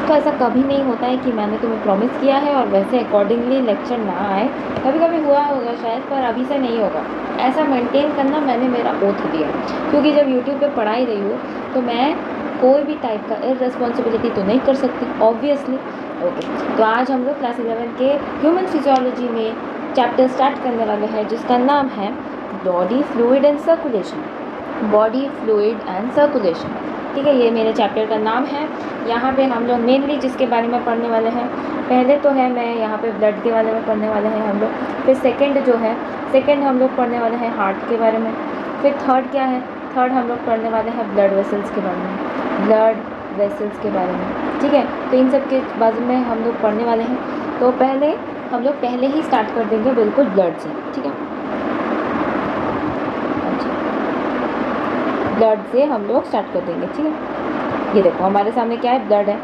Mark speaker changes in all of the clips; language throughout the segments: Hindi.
Speaker 1: तो ऐसा कभी नहीं होता है कि मैंने तुम्हें प्रॉमिस किया है और वैसे अकॉर्डिंगली लेक्चर ना आए। कभी कभी हुआ होगा शायद, पर अभी से नहीं होगा। ऐसा मेंटेन करना मैंने मेरा ओथ दिया, क्योंकि जब यूट्यूब पे पढ़ा ही रही हूँ तो मैं कोई भी टाइप का इररिस्पॉन्सिबिलिटी तो नहीं कर सकती ऑब्वियसली। ओके, तो आज हम लोग क्लास 11 के ह्यूमन फिजियोलॉजी में चैप्टर स्टार्ट करने वाले हैं, जिसका नाम है body fluid and circulation. Body fluid and circulation, ठीक है, ये मेरे चैप्टर का नाम है। यहाँ पे हम लोग मेनली जिसके बारे में पढ़ने वाले हैं, पहले तो है मैं यहाँ पे ब्लड के बारे में पढ़ने वाले हैं हम लोग। फिर सेकंड हम लोग पढ़ने वाले हैं हार्ट के बारे में। फिर थर्ड क्या है, थर्ड हम लोग पढ़ने वाले हैं ब्लड वेसल्स के बारे में, ब्लड वेसल्स के बारे में, ठीक है। तो इन सब के बारे में हम लोग पढ़ने वाले हैं। तो हम लोग पहले ही स्टार्ट कर देंगे बिल्कुल ब्लड से, ठीक है। ब्लड से हम लोग स्टार्ट कर देंगे, ठीक है। ये देखो हमारे सामने क्या है, ब्लड है,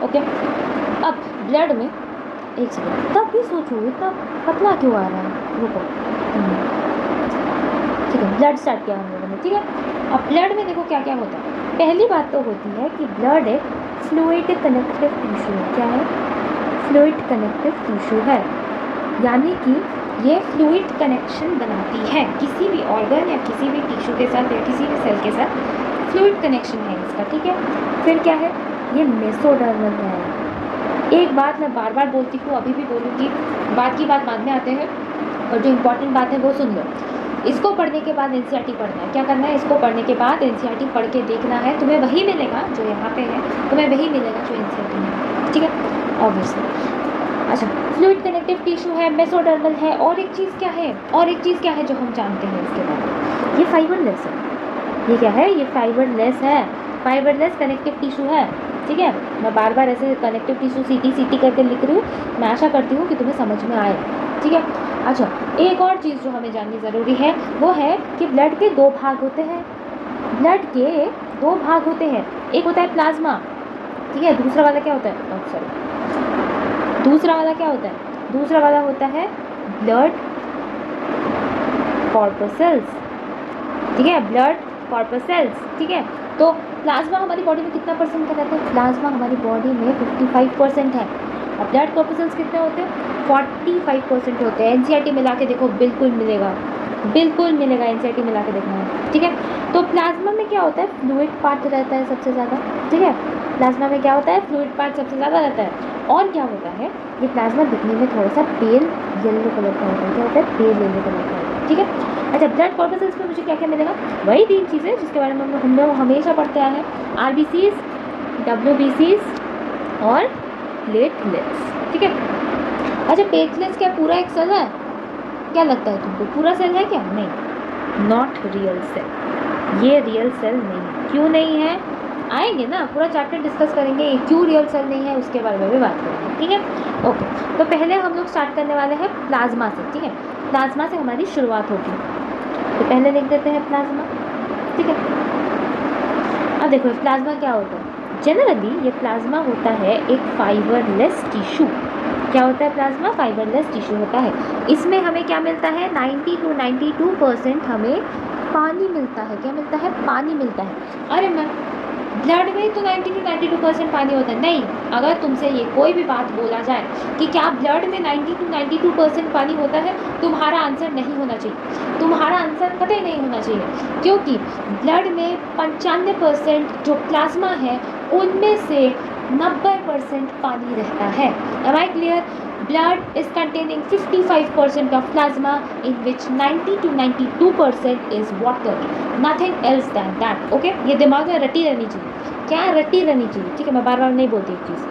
Speaker 1: ओके। अब ब्लड में एक सेकंड, तब भी सोचो इतना पतला क्यों आ रहा है, रुको, ठीक है। ब्लड स्टार्ट किया हम लोगों ने, ठीक है। अब ब्लड में देखो क्या क्या होता है। पहली बात तो होती है कि ब्लड एक फ्लूइड कनेक्टिव टिश्यू है। क्या है? फ्लूइड कनेक्टिव टिश्यू है, यानी कि ये फ्लूइड कनेक्शन बनाती है किसी भी ऑर्गन या किसी भी टिश्यू के साथ या किसी भी सेल के साथ। फ्लूइड कनेक्शन है इसका, ठीक है। फिर क्या है, ये मेसोडर्मल है। एक बात मैं बार बार बोलती हूँ, अभी भी बोलूँगी, बात की बात बाद में आते हैं, और जो इम्पोर्टेंट बात है वो सुन लो। इसको पढ़ने के बाद एनसीईआरटी पढ़ना है। क्या करना है, इसको पढ़ने के बाद एनसीईआरटी पढ़ के देखना है, तुम्हें वही मिलेगा जो यहाँ पे है, तुम्हें वही मिलेगा जो एनसीईआरटी में है, ठीक है, ऑब्वियसली। अच्छा, फ्लूइड कनेक्टिव टिश्यू है, मेसोडर्मल है, और एक चीज़ क्या है जो हम जानते हैं इसके बारे में, ये फाइबरलेस है। ये क्या है, ये फाइबरलेस है, फाइबरलेस कनेक्टिव टिश्यू है, ठीक है। मैं बार बार ऐसे कनेक्टिव टिश्यू सीटी करके लिख रही हूँ, मैं आशा करती हूँ कि तुम्हें समझ में आए, ठीक है। अच्छा, एक और चीज़ जो हमें जाननी ज़रूरी है वो है कि ब्लड के दो भाग होते हैं। ब्लड के दो भाग होते हैं, एक होता है प्लाज्मा, ठीक है, दूसरा वाला क्या होता है, दूसरा वाला क्या होता है, दूसरा वाला होता है ब्लड कॉर्पसेल्स, ठीक है, ब्लड कॉर्पसेल्स, ठीक है। तो प्लाज्मा हमारी बॉडी में कितना परसेंट का रहता है, प्लाज्मा हमारी बॉडी में 55% है, और ब्लड कॉर्पसेल्स कितने होते हैं, 45% होते हैं। एनसीईआरटी मिला के देखो, बिल्कुल मिलेगा एनसीईआरटी मिला के देखना है, ठीक है। तो प्लाज्मा में क्या होता है, फ्लूइड पार्ट रहता है सबसे ज़्यादा, ठीक है। प्लाज्मा में क्या होता है, फ्लूइड पार्ट सबसे ज़्यादा रहता है। और क्या होता है, ये प्लाज्मा दिखने में थोड़ा सा पेल येलो कलर का होता है। क्या होता है, पेल येलो कलर का होता है, ठीक है। अच्छा, ब्लड कॉर्पसेल्स में मुझे क्या क्या मिलेगा, वही 3 चीज़ें जिसके बारे में हम लोग हमेशा पढ़ते आए हैं, आरबीसीज, डब्ल्यूबीसीज और प्लेटलेट्स, ठीक है। अच्छा, प्लेटलेट्स क्या पूरा एक सेल है, क्या लगता है तुमको, पूरा सेल है क्या, नहीं, नॉट रियल सेल, ये रियल सेल नहीं है। क्यों नहीं है, आएंगे ना, पूरा चैप्टर डिस्कस करेंगे, क्यों रियल सेल नहीं है उसके बारे में भी बात करेंगे, ठीक है। ओके, तो पहले हम लोग स्टार्ट करने वाले हैं प्लाज्मा से, ठीक है। प्लाज्मा से हमारी शुरुआत होगी, तो पहले लिख देते हैं प्लाज्मा, ठीक है। अब देखो प्लाज्मा क्या होता है, जनरली ये प्लाज्मा होता है एक फाइबरलेस टिश्यू। क्या होता है, प्लाज्मा फाइबरलेस टिश्यू होता है। इसमें हमें क्या मिलता है, 90 to 92% हमें पानी मिलता है। क्या मिलता है, पानी मिलता है। अरे मैम, ब्लड में तो 90 to 92% पानी होता है, नहीं। अगर तुमसे ये कोई भी बात बोला जाए कि क्या ब्लड में 90 to 92% पानी होता है, तुम्हारा आंसर नहीं होना चाहिए, तुम्हारा आंसर कतई नहीं होना चाहिए, क्योंकि ब्लड में 95% जो प्लाज्मा है उनमें से 90% पानी रहता है। Am I clear? Blood is containing 55% of plasma, in which 90 to 92% is water. Nothing else than that. Okay? ये दिमाग में रटी रहनी चाहिए। क्या रटी रहनी चाहिए, ठीक है। मैं बार बार नहीं बोलती एक चीज़।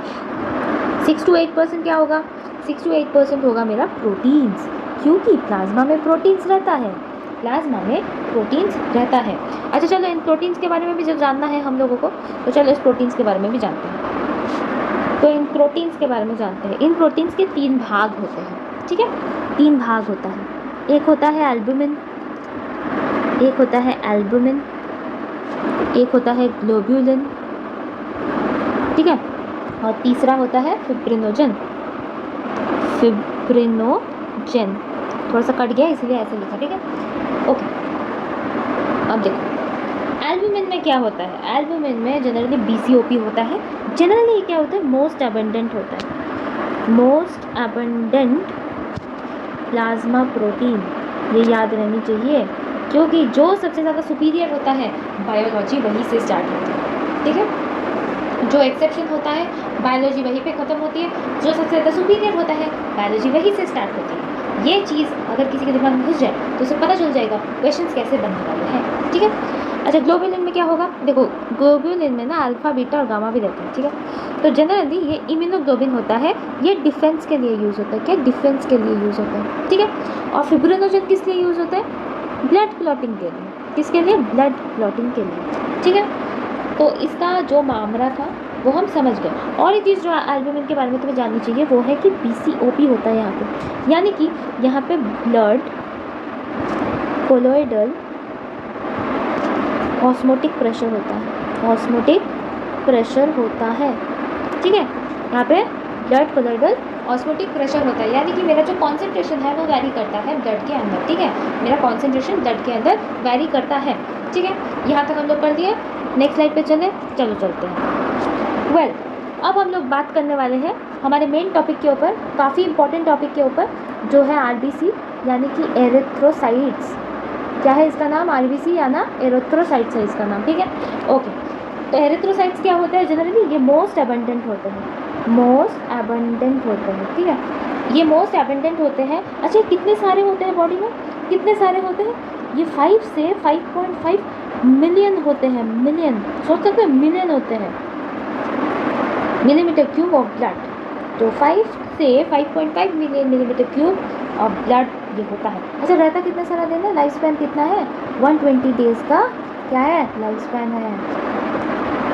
Speaker 1: 6 to 8% क्या होगा, 6 to 8% होगा मेरा प्रोटीन्स, क्योंकि प्लाज्मा में प्रोटीन्स रहता है, प्लाज्मा में प्रोटीन्स रहता है। अच्छा चलो, इन प्रोटीन्स के बारे में भी जब जानना है हम लोगों को, तो चलो इस प्रोटीन्स के बारे में भी जानते हैं। तो इन प्रोटीन्स के बारे में जानते हैं। इन प्रोटीन्स के 3 भाग होते हैं, ठीक है, 3 भाग होता है। एक होता है एल्बुमिन, एक होता है एल्बुमिन, एक होता है ग्लोब्यूलिन, ठीक है, और तीसरा होता है फिब्रिनोजन। फिब्रिनोजन थोड़ा सा कट गया इसलिए ऐसे लिखा, ठीक है। ओके, अब देखो एल्बुमिन में क्या होता है, एल्बुमिन में जनरली BCOP होता है। जनरली क्या होता है, मोस्ट अबंडेंट होता है, मोस्ट अबंडेंट प्लाज्मा प्रोटीन, ये याद रहनी चाहिए, क्योंकि जो सबसे ज़्यादा सुपीरियर होता है बायोलॉजी वहीं से स्टार्ट होती है, ठीक है। जो एक्सेप्शन होता है बायोलॉजी वहीं पे ख़त्म होती है, जो सबसे ज़्यादा सुपीरियर होता है बायोलॉजी वहीं से स्टार्ट होती है। ये चीज़ अगर किसी के दिमाग में घुस जाए तो उसे पता चल जाएगा क्वेश्चंस कैसे बनने वाले हैं, ठीक है। अच्छा, ग्लोबुलिन में क्या होगा, देखो ग्लोबुलिन में ना अल्फा बीटा और गामा भी रहते हैं, ठीक है। तो जनरली ये इम्यूनोग्लोबिन होता है, ये डिफेंस के लिए यूज़ होता है, क्या डिफेंस के लिए यूज़ होता है, ठीक है। और फिब्रिनोजन किस लिए यूज़ होता है, ब्लड क्लॉटिंग के लिए, किसके लिए, ब्लड क्लॉटिंग के लिए, ठीक है। तो इसका जो मामला था वो हम समझ गए। और एक चीज़ जो एल्बुमिन के बारे में तुम्हें जाननी चाहिए वो है कि BCOP होता है यहाँ पे, यानी कि यहाँ पे ब्लड कोलोइडल ऑस्मोटिक प्रेशर होता है, ऑस्मोटिक प्रेशर होता है, ठीक है। यहाँ पे ब्लड कोलोइडल ऑस्मोटिक प्रेशर होता है, यानी कि मेरा जो कॉन्सेंट्रेशन है वो वैरी करता है ब्लड के अंदर, ठीक है। मेरा कॉन्सेंट्रेशन ब्लड के अंदर वैरी करता है, ठीक है। यहाँ तक हम लोग कर दिए। नेक्स्ट स्लाइड पे चले, चलो चलते हैं। वेल, अब हम लोग बात करने वाले हैं हमारे मेन टॉपिक के ऊपर, काफ़ी इंपॉर्टेंट टॉपिक के ऊपर, जो है RBC यानी कि एरिथ्रोसाइट्स। क्या है इसका नाम, RBC या ना एरिथ्रोसाइट्स है इसका नाम, ठीक है, ओके। तो एरिथ्रोसाइट्स क्या होता है, जनरली ये मोस्ट अबंडेंट होते हैं, मोस्ट अबंडेंट होते हैं, ठीक है। ये मोस्ट अबंडेंट होते हैं। अच्छा, कितने सारे होते हैं बॉडी में, कितने सारे होते हैं, ये 5 से 5.5 मिलियन होते हैं, मिलियन, सोच सकते हैं मिलियन होते हैं, मिलीमीटर क्यूब ऑफ ब्लड। तो 5 से 5.5 million millimetre cube of blood ये होता है। अच्छा, रहता कितना सारा दिन है, लाइफ स्पैन कितना है, 120 डेज़ का क्या है, लाइफ स्पैन है,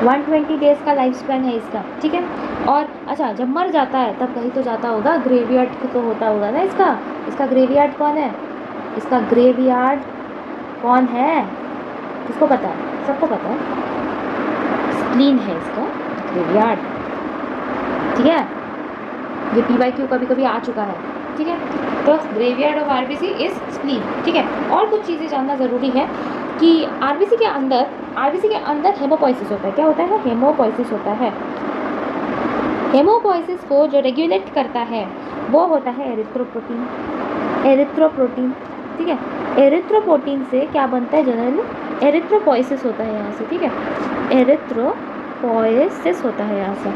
Speaker 1: 120 डेज़ का लाइफ स्पैन है इसका, ठीक है। और अच्छा, जब मर जाता है तब कहीं तो जाता होगा, ग्रेवयार्ड तो होता होगा ना इसका, इसका ग्रेवयार्ड कौन है, इसका ग्रेवयार्ड कौन है, किसको पता है, सबको पता है, स्प्लीन है इसका ग्रेवयार्ड, ठीक है। ये PYQ कभी कभी आ चुका है, ठीक है। तो graveyard of RBC is spleen, ठीक है। और कुछ चीज़ें जानना ज़रूरी है कि RBC के अंदर हेमोपोइसिस होता है, क्या होता है, हेमोपोइसिस होता है। हेमोपोइसिस को जो रेगुलेट करता है वो होता है एरिथ्रोपोटीन, एरिथ्रोपोटीन, ठीक है। एरिथ्रोपोटीन से क्या बनता है, जनरली एरिथ्रोपोइसिस होता है यहाँ से, ठीक है, एरिथ्रोपोइसिस होता है यहाँ से,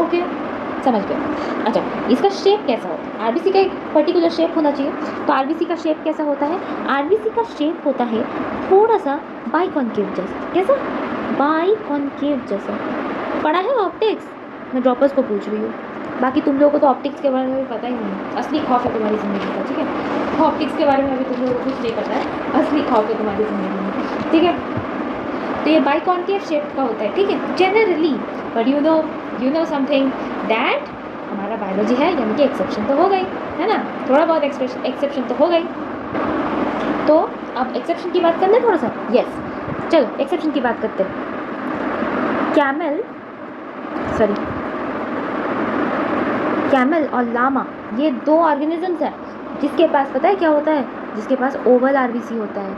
Speaker 1: ओके, समझ गए। अच्छा, इसका शेप कैसा होता है, RBC का एक पर्टिकुलर शेप होना चाहिए। तो RBC का शेप कैसा होता है, RBC का शेप होता है थोड़ा सा बाइकॉन्केव जैसा, कैसा, बाइकॉन्केव जैसा। पढ़ा है ऑप्टिक्स, मैं ड्रॉपर्स को पूछ रही हूँ, बाकी तुम लोगों को तो ऑप्टिक्स के बारे में भी पता ही नहीं, असली खौफ है तुम्हारी ज़िंदगी का, ठीक है। ऑप्टिक्स के बारे में अभी तुम लोगों को कुछ नहीं पता है, असली खौफ है तुम्हारी ज़िंदगी में, ठीक है। तो ये बाइकॉन्केव शेप का होता है, ठीक है, generally. But you know something that हमारा बायोलॉजी है, यानी कि एक्सेप्शन तो हो गई है ना, थोड़ा बहुत एक्सेप्शन तो हो गई। तो अब एक्सेप्शन की बात करना है थोड़ा सा, यस, चलो एक्सेप्शन की बात करते हैं। कैमल और लामा, ये 2 ऑर्गेनिजम्स हैं जिसके पास पता है क्या होता है, जिसके पास ओवल RBC होता है,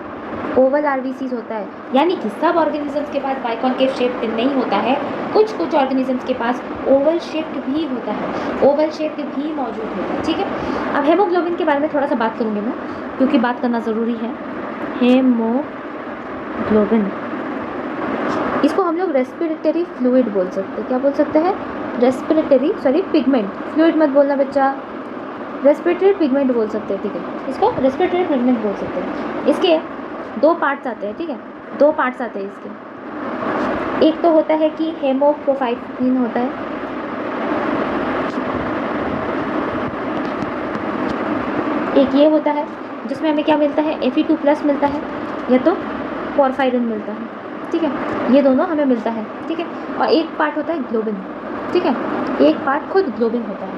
Speaker 1: ओवल RBC होता है। यानी कि सब ऑर्गेनिजम्स के पास बाइकॉन्केव शेप नहीं होता है, कुछ ऑर्गेनिजम्स के पास ओवल शेप्ड भी होता है, ओवल शेप्ड भी मौजूद होता है, ठीक है। अब हेमोग्लोबिन के बारे में थोड़ा सा बात करूँगी मैं, क्योंकि बात करना ज़रूरी है। हेमोग्लोबिन, इसको हम लोग रेस्पिरेटरी फ्लूइड बोल सकते हैं, क्या बोल सकते हैं, पिगमेंट, फ्लूइड मत बोलना बच्चा, रेस्पिरेटरी पिगमेंट बोल सकते हैं, ठीक है, इसको रेस्पिरेटरी पिगमेंट बोल सकते हैं। इसके 2 पार्ट्स आते हैं, ठीक है, 2 पार्ट्स आते हैं इसके। एक तो होता है कि हेमोप्रोफाइटिन होता है, एक ये होता है जिसमें हमें क्या मिलता है, Fe2+ मिलता है, या तो पोरफायरिन मिलता है, ठीक है, ये दोनों हमें मिलता है, ठीक है। और एक पार्ट होता है ग्लोबिन, ठीक है, एक पार्ट खुद ग्लोबिन होता है।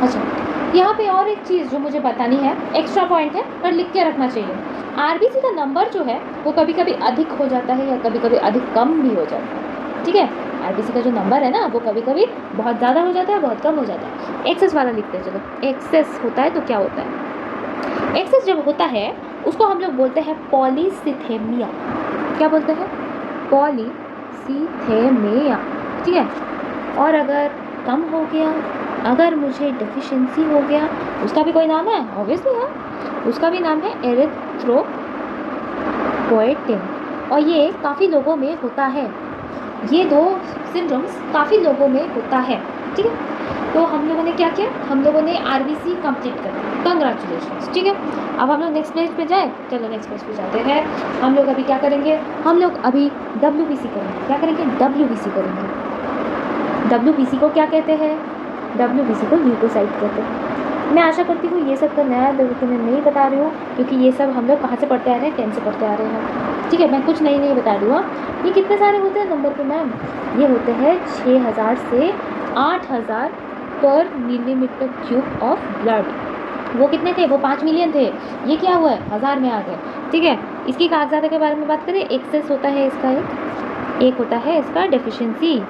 Speaker 1: अच्छा, यहाँ पे और एक चीज़ जो मुझे बतानी है, एक्स्ट्रा पॉइंट है पर लिख के रखना चाहिए। RBC का नंबर जो है वो कभी कभी अधिक हो जाता है या कभी कभी अधिक कम भी हो जाता है, ठीक है। RBC का जो नंबर है ना वो कभी कभी बहुत ज़्यादा हो जाता है, बहुत कम हो जाता है। एक्सेस वाला लिखते हैं, चलो एक्सेस होता है तो क्या होता है, एक्सेस जब होता है उसको हम लोग बोलते हैं पॉलीसिथेमिया, क्या बोलते हैं, पॉलीसीथेमिया, ठीक है। और अगर कम हो गया, अगर मुझे डेफिशिएंसी हो गया, उसका भी कोई नाम है ऑब्वियसली, हाँ, उसका भी नाम है एरिथ्रोपोएटिन। और ये काफ़ी लोगों में होता है, ये 2 सिंड्रोम्स काफ़ी लोगों में होता है, ठीक है। तो हम लोगों ने क्या किया, हम लोगों ने आरबीसी कंप्लीट कर दिया, कंग्रेचुलेशंस, ठीक है। अब हम लोग नेक्स्ट पेज पे जाए, चलो नेक्स्ट पेज पे जाते हैं। हम लोग अभी क्या करेंगे, हम लोग अभी डब्ल्यूबीसी करेंगे। क्या करेंगे, डब्ल्यूबीसी करेंगे। डब्ल्यूबीसी को क्या कहते हैं, डब्ल्यूबीसी को ल्यूकोसाइट कहते हैं। मैं आशा करती हूँ ये सब का नया तुम्हें नहीं बता रही हूँ, क्योंकि ये सब हम लोग कहाँ से पढ़ते आ रहे हैं, 10 से पढ़ते आ रहे हैं, ठीक है। मैं कुछ नई नहीं बता दूँगा। ये कितने सारे होते हैं नंबर पे मैम, ये होते हैं 6000 से 8000 पर मिलीमीटर क्यूब ऑफ ब्लड। वो कितने थे, वो 5 मिलियन थे, ये क्या हुआ है 1000 में आ गए, ठीक है। इसकी कागजात के बारे में बात करें, एक्सेस होता है इसका, एक होता है इसका डेफिशिएंसी।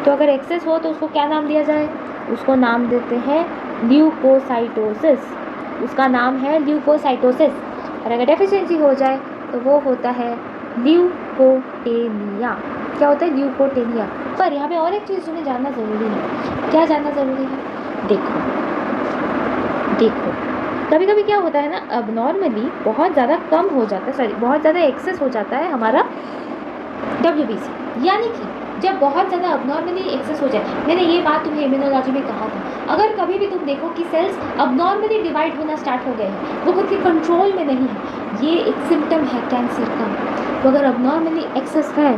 Speaker 1: तो अगर एक्सेस हो तो उसको क्या नाम दिया जाए, उसको नाम देते हैं ल्यूकोसाइटोसिस, उसका नाम है ल्यूकोसाइटोसिस। और अगर डेफिशिएंसी हो जाए तो वो होता है ल्यूकोटेनिया। क्या होता है, ल्यूकोटेनिया। पर यहाँ पे और एक चीज़ तुम्हें जानना ज़रूरी है। क्या जानना ज़रूरी है, देखो कभी कभी क्या होता है ना, अबनॉर्मली बहुत ज़्यादा कम हो जाता है, सॉरी बहुत ज़्यादा एक्सेस हो जाता है हमारा डब्ल्यूबीसी। यानी कि जब बहुत ज़्यादा अबनॉर्मली एक्सेस हो जाए, मैंने ये बात तुम्हें इम्यूनोलॉजी में कहा था, अगर कभी भी तुम देखो कि सेल्स अबनॉर्मली डिवाइड होना स्टार्ट हो गए हैं, वो खुद के कंट्रोल में नहीं है, ये एक सिम्टम है कैंसर का। तो अगर अबनॉर्मली एक्सेस है,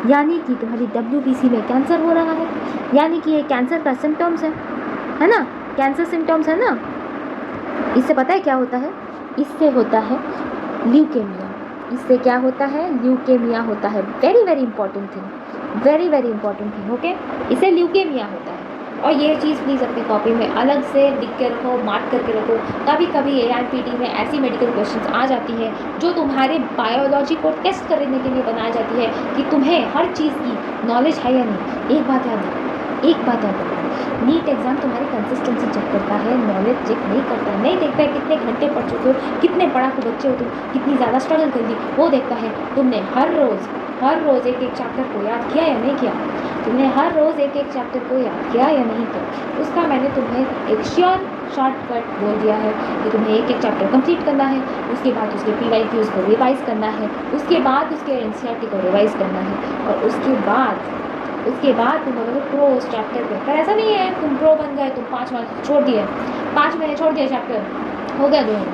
Speaker 1: यानी कि तुम्हारी डब्ल्यूबीसी में कैंसर हो रहा है, यानी कि ये कैंसर का सिम्टम्स है ना, कैंसर सिम्टम्स है ना। इससे पता है क्या होता है, इससे होता है ल्यूकेमिया। इससे क्या होता है, ल्यूकेमिया होता है। Very very important thing, very very important thing, okay. इसे ल्यूकेमिया होता है। और ये चीज़ प्लीज़ अपनी कॉपी में अलग से लिख के रखो, मार्क करके रखो। कभी कभी एआरपीटी में ऐसी मेडिकल क्वेश्चंस आ जाती है जो तुम्हारे बायोलॉजी को टेस्ट करने के लिए बनाई जाती है कि तुम्हें हर चीज़ की नॉलेज है या नहीं। एक बात याद रखो, नीट एग्ज़ाम तुम्हारी कंसिस्टेंसी चेक करता है, नॉलेज चेक नहीं करता है, नहीं देखता है कितने घंटे पढ़ चुके हो, कितने पढ़ाकू बच्चे हो तुम, कितनी ज़्यादा स्ट्रगल कर दी। वो देखता है तुमने हर रोज़ एक एक चैप्टर को याद किया या नहीं किया, तुमने हर रोज़ एक एक चैप्टर को याद किया या नहीं किया। उसका मैंने तुम्हें एक श्योर शॉर्टकट बोल दिया है कि तुम्हें एक एक चैप्टर कंप्लीट करना है, उसके बाद उसके PYQs को रिवाइज़ करना है, उसके बाद उसके NCERT को रिवाइज़ करना है, और उसके बाद तुम बोलोगे प्रो उस चैप्टर पे। पर ऐसा नहीं है तुम प्रो बन गए, तुम 5 महीने छोड़ दिए चैप्टर, हो गया 2 महीने,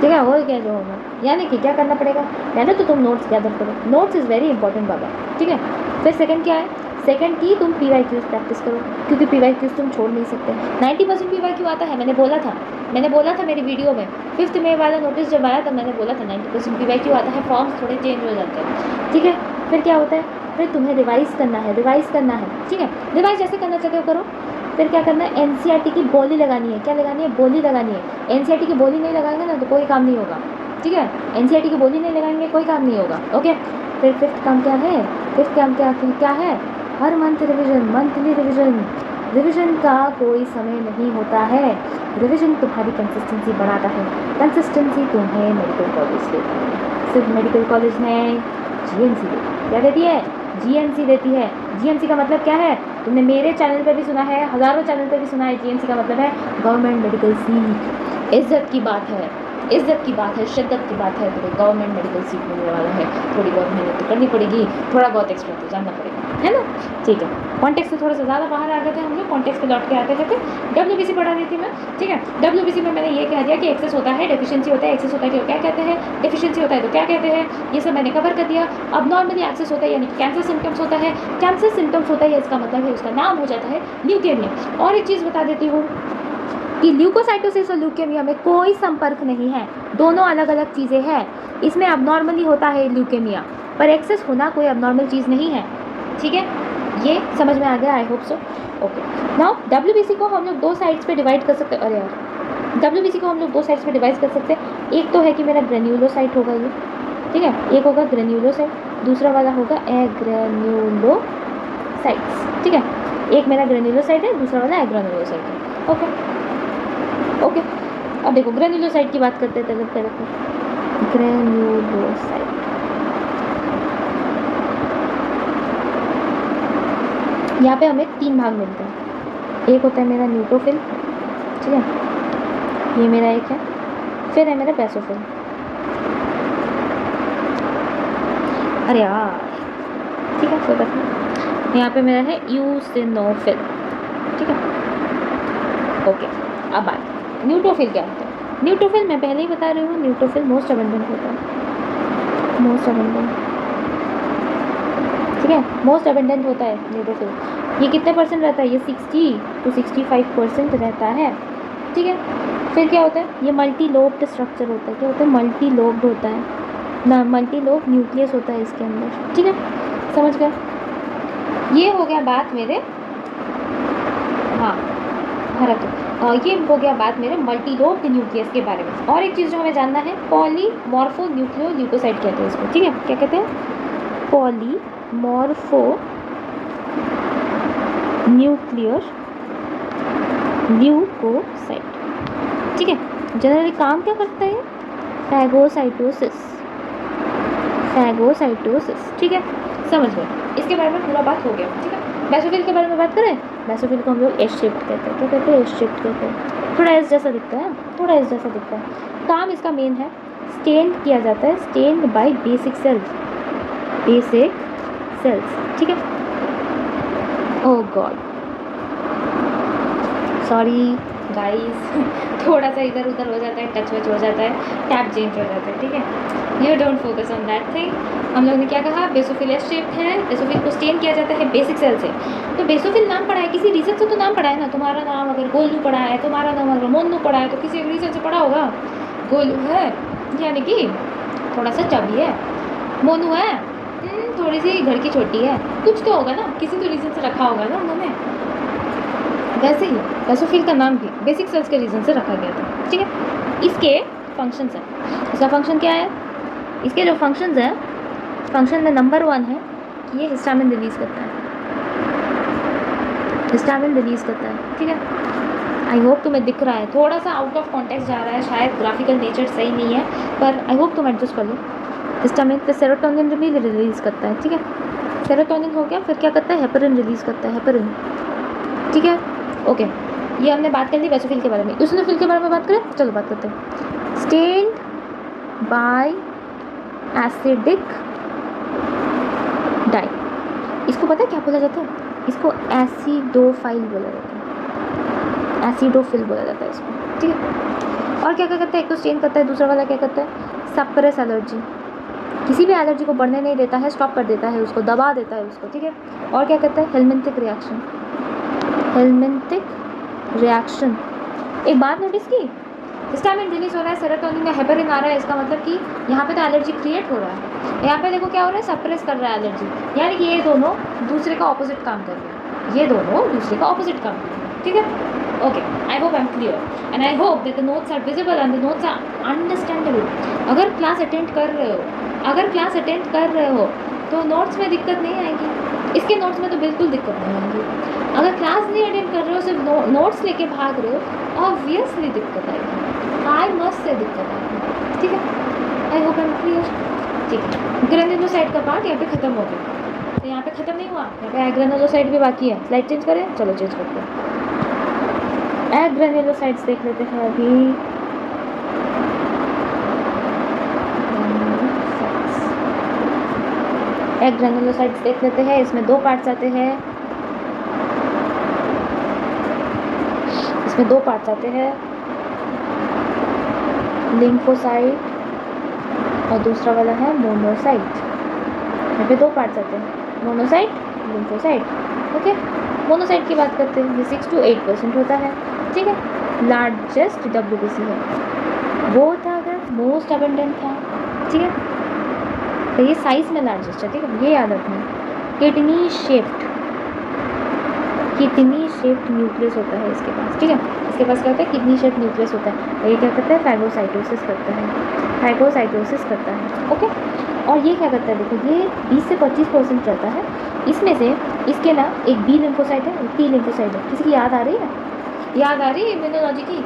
Speaker 1: ठीक है, हो गया जो होगा। यानी कि क्या करना पड़ेगा, पहले तो तुम नोट्स गैदर करो, नोट्स इज़ वेरी इंपॉर्टेंट बाबा, ठीक है। फिर सेकंड क्या है, सेकंड की तुम PYQs प्रैक्टिस करो, क्योंकि PYQs तुम छोड़ नहीं सकते। 90% PYQ आता है, मैंने बोला था मेरी वीडियो में 5th में वाला नोटिस जब आया तब मैंने बोला था 90% PYQ आता है, फॉर्म्स थोड़े चेंज हो जाते हैं, ठीक है। फिर क्या होता है, फिर तुम्हें रिवाइज़ करना है, ठीक है। रिवाइज़ जैसे करना चाहते हो करो। फिर क्या करना है, NCERT की बोली लगानी है। क्या लगानी है, बोली लगानी है। NCERT की बोली नहीं लगाएंगे ना तो कोई काम नहीं होगा, ठीक है। NCERT की बोली नहीं लगाएंगे कोई काम नहीं होगा, ओके। फिर फिफ्थ काम क्या है, हर मंथ मंथली रिविज़न का कोई समय नहीं होता है। रिविज़न तुम्हारी कंसिस्टेंसी बढ़ाता है। कंसिस्टेंसी तुम्हें मेडिकल कॉलेज देता है, सिर्फ मेडिकल कॉलेज में GMC क्या देती है, GMC देती है। GMC का मतलब क्या है, तुमने मेरे चैनल पे भी सुना है, हज़ारों चैनल पे भी सुना है। GMC का मतलब है गवर्नमेंट मेडिकल सीट। इज़्ज़त की बात है, शिद्दत की बात है, तो गवर्नमेंट मेडिकल सीट मिलने वाला है। थोड़ी बहुत मेहनत तो करनी पड़ेगी, थोड़ा बहुत एक्स्ट्रा तो जानना पड़ेगा, है ना, ठीक है। कॉन्टेक्स्ट से थोड़ा सा ज़्यादा बाहर आ गए थे हम लोग, कॉन्टेक्स्ट पे लौट के आते थे। फिर WBC पढ़ा रही थी मैं, ठीक है। WBC में मैंने ये कह दिया कि एक्सेस होता है, डेफिशिएंसी होता है। एक्सेस होता है तो क्या कहते हैं, डेफिशिएंसी होता है तो क्या कहते हैं, ये सब मैंने कवर कर दिया। अब नॉर्मली एक्सेस होता है यानी कैंसर सिम्टम्स होता है, इसका मतलब है उसका नाम हो जाता है ल्यूकेमिया। और एक चीज़ बता देती हूँ कि ल्यूकोसाइटोसिस और ल्यूकेमिया में कोई संपर्क नहीं है, दोनों अलग अलग चीज़ें हैं। इसमें अबनॉर्मली होता है ल्यूकेमिया, पर एक्सेस होना कोई अबनॉर्मल चीज़ नहीं है, ठीक है। ये समझ में आ गया, I hope so, okay. Now WBC को हम लोग 2 साइड्स पे डिवाइड कर सकते हैं। अरे यार, WBC को हम लोग 2 साइड्स पे डिवाइड कर सकते हैं। एक तो है कि मेरा ग्रेन्यूलोसाइट होगा ये, ठीक है, एक होगा ग्रेन्यूलोसाइट, दूसरा वाला होगा एग्रेन्यूलोसाइट्स, ठीक है। एक मेरा ग्रेन्यूलोसाइट है, दूसरा वाला एग्रेन्यूलोसाइट है, ओके। अब देखो ग्रेन्यूलोसाइट की बात करते हैं, ग्रेन्यूलोसाइट यहाँ पे हमें 3 भाग मिलते हैं। एक होता है मेरा न्यूट्रोफिल, ठीक है, ये मेरा एक है, फिर है मेरा बेसोफिल। अरे यार ठीक है, कोई बात नहीं। यहाँ पे मेरा है यूसिनोफिल, ठीक है, ओके। अब बात न्यूट्रोफिल क्या होता है। न्यूट्रोफिल मैं पहले ही बता रही हूँ, न्यूट्रोफिल मोस्ट अबंडेंट होता है, मोस्ट अबंडेंट, ठीक है, मोस्ट अबंडेंट होता है न्यूट्रोफिल। ये कितने परसेंट रहता है, ये 60 to 65% रहता है, ठीक है। फिर क्या होता है, ये मल्टी लोब्ड स्ट्रक्चर होता है। क्या होता है, मल्टी लोब्ड होता है ना, मल्टी लोब न्यूक्लियस होता है इसके अंदर, ठीक है, समझ गए। ये हो गया बात मेरे, हाँ ये हो गया बात मेरे मल्टी लोब्ड न्यूक्लियस के बारे में। और एक चीज़ जो हमें जानना है, पॉलीमॉर्फो न्यूक्लियो ल्यूकोसाइट कहते हैं इसको, ठीक है, क्या कहते हैं, पॉलीमॉर्फो न्यूक्लियर ल्यूकोसाइट, ठीक है। जनरली काम क्या करता है, फैगोसाइटोसिस, फैगोसाइटोसिस, ठीक है, समझ गए। इसके बारे में पूरा बात हो गया, ठीक है। बेसोफिल के बारे में बात करें, बेसोफिल को हम लोग एस शेप्ड कहते हैं। क्या कहते हैं, एस शेप्ड कहते हैं। थोड़ा एस जैसा दिखता है, थोड़ा एस जैसा दिखता है। काम इसका मेन है, स्टेन्ड किया जाता है, stained by basic cells, basic cells, ठीक है। ओह गॉड, सॉरी गाइस, थोड़ा सा इधर उधर हो जाता है, टच वच हो जाता है, टैप चेंज हो जाता है, ठीक है। You don't focus on that thing. हम लोग ने क्या कहा, बेसोफिल एस शेप है, बेसोफिल को स्टेन किया जाता है बेसिक सेल से। तो बेसोफिल नाम पड़ा है, किसी रीजन से तो नाम पड़ा है ना। तुम्हारा नाम अगर गोलू पड़ा है, तुम्हारा नाम अगर मोनू पड़ा है, तो किसी एक रीजन से पड़ा होगा। गोलू है यानी कि थोड़ा सा चबी है, मोनू है थोड़ी सी घर की छोटी है, कुछ तो होगा ना, किसी तो रीजन से रखा होगा ना उन्होंने। वैसे ही बेसोफिल का नाम भी बेसिक सेल्स के रीजन से रखा गया था, ठीक है। इसके फंक्शंस हैं, इसका फंक्शन क्या है, इसके जो फंक्शंस हैं, फंक्शन में नंबर 1 है कि ये हिस्टामिन रिलीज़ करता है, हिस्टामिन रिलीज़ करता है, ठीक है। आई होप तुम्हें दिख रहा है, थोड़ा सा आउट ऑफ कॉन्टेक्स्ट जा रहा है, शायद ग्राफिकल नेचर सही नहीं है, पर आई होप तुम एडजस्ट कर लो। हिस्टामिन पे सेरोटोनिन भी रिलीज़ करता है, ठीक है। सेरोटोनिन हो गया, फिर क्या करता है, हेपरिन रिलीज़ करता है, हेपरिन, ठीक है, ओके। ये हमने बात कर ली बेसोफिल के बारे में। यूसिनोफिल के बारे में बात करें, चलो बात करते हैं। स्टेन्ड बाय एसिडिक डाई, इसको पता है क्या बोला जाता है, इसको एसिडोफाइल बोला जाता है, एसिडोफिल बोला जाता है इसको, ठीक है। और क्या क्या करता है, एक तो स्टेन करता है, दूसरा वाला क्या करता है, सप्रेस एलर्जी, किसी भी एलर्जी को बढ़ने नहीं देता है, स्टॉप कर देता है उसको, दबा देता है उसको, ठीक है। और क्या करता है, हेलमिंथिक रिएक्शन, हेलमिंथिक रिएक्शन। एक बात नोटिस की, हिस्टामिन रिलीज हो रहा है, सेरोटोनिन या हेपरिन आ रहा है, इसका मतलब कि यहाँ पे तो एलर्जी क्रिएट हो रहा है, यहाँ पे देखो क्या हो रहा है, सप्रेस कर रहा है एलर्जी, यानी कि ये दोनों दूसरे का ऑपोजिट काम कर रहे हैं, ये दोनों दूसरे का ऑपोजिट काम कर रहे हैं, ठीक है, okay. I hope I am clear and I hope that the notes are visible and the notes are understandable. अगर क्लास अटेंड कर रहे हो, अगर क्लास अटेंड कर रहे हो तो नोट्स में दिक्कत नहीं आएगी, इसके नोट्स में तो बिल्कुल दिक्कत नहीं आएगी। अगर क्लास नहीं अटेंड कर रहे हो, सिर्फ नोट्स लेके भाग रहे हो, ऑब्वियसली दिक्कत आएगी, आई मस्ट से दिक्कत आएगी, ठीक है। आई होप आई एम क्लियर, ठीक है। ग्रेनुलोसाइट का पार्ट यहाँ पे ख़त्म हो गया, तो यहाँ पे ख़त्म नहीं हुआ, यहाँ पे एग्रेनुलोसाइट भी बाकी है। स्लाइड चेंज करें, चलो चेंज करते हैं। एग्रेनुलोसाइट्स देख लेते हैं अभी, एग्रेनुलोसाइट्स देख लेते हैं। इसमें 2 पार्ट्स आते हैं, इसमें 2 पार्ट्स आते हैं, लिम्फोसाइट और दूसरा वाला है मोनोसाइट। यहाँ पे 2 पार्ट्स आते हैं, मोनोसाइट, लिम्फोसाइट, ओके। मोनोसाइट की बात करते हैं, ये 6 to 8% होता है, ठीक है। लार्जेस्ट WBC है, वो था अगर मोस्ट अबंडेंट था, ठीक है, तो ये साइज में लार्जेस्ट है, ठीक है, ये याद रखना। Kidney shaped, kidney shaped nucleus होता है इसके पास, ठीक है, इसके पास क्या होता है, किडनी शेप्ड न्यूक्लियस होता है। ये क्या करता है, फैगोसाइटोसिस करता है, फैगोसाइटोसिस करता है, ओके। और ये क्या करता है, देखो ये 20 से 25% रहता है, इसमें से इसके ना एक बी लिम्फोसाइट है, एक टी लिम्फोसाइट है। किसी की याद आ रही है, याद आ रही है इम्यूनोलॉजी की,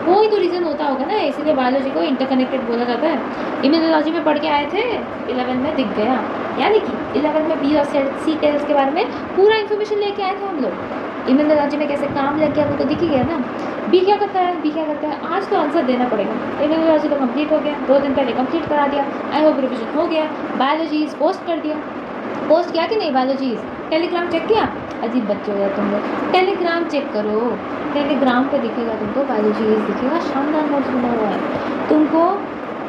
Speaker 1: कोई तो रीज़न होता होगा ना, इसीलिए बायोलॉजी को इंटरकनेक्टेड बोला जाता है। इम्यूनोलॉजी में पढ़ के आए थे, 11 में दिख गया, यानी कि 11 में बी और सी टेल्स के बारे में पूरा इन्फॉर्मेशन लेके आए थे हम लोग। इम्यूनोलॉजी में कैसे काम लग गया वो तो दिख ही गया ना। बी क्या करता है, बी क्या करता है, आज तो आंसर देना पड़ेगा। इम्यूनोलॉजी तो कंप्लीट हो गया, 2 दिन पहले कंप्लीट करा दिया, आई होप रिविजन हो गया। बायोलॉजीज पोस्ट कर दिया, पोस्ट किया कि नहीं बायोलॉजीज, टेलीग्राम चेक किया, अजीब बच्चे हो यार तुम लोग, टेलीग्राम चेक करो, टेलीग्राम पे दिखेगा तुमको बायोलॉजीज दिखेगा, शानदार नोट्स बना हुआ है। तुमको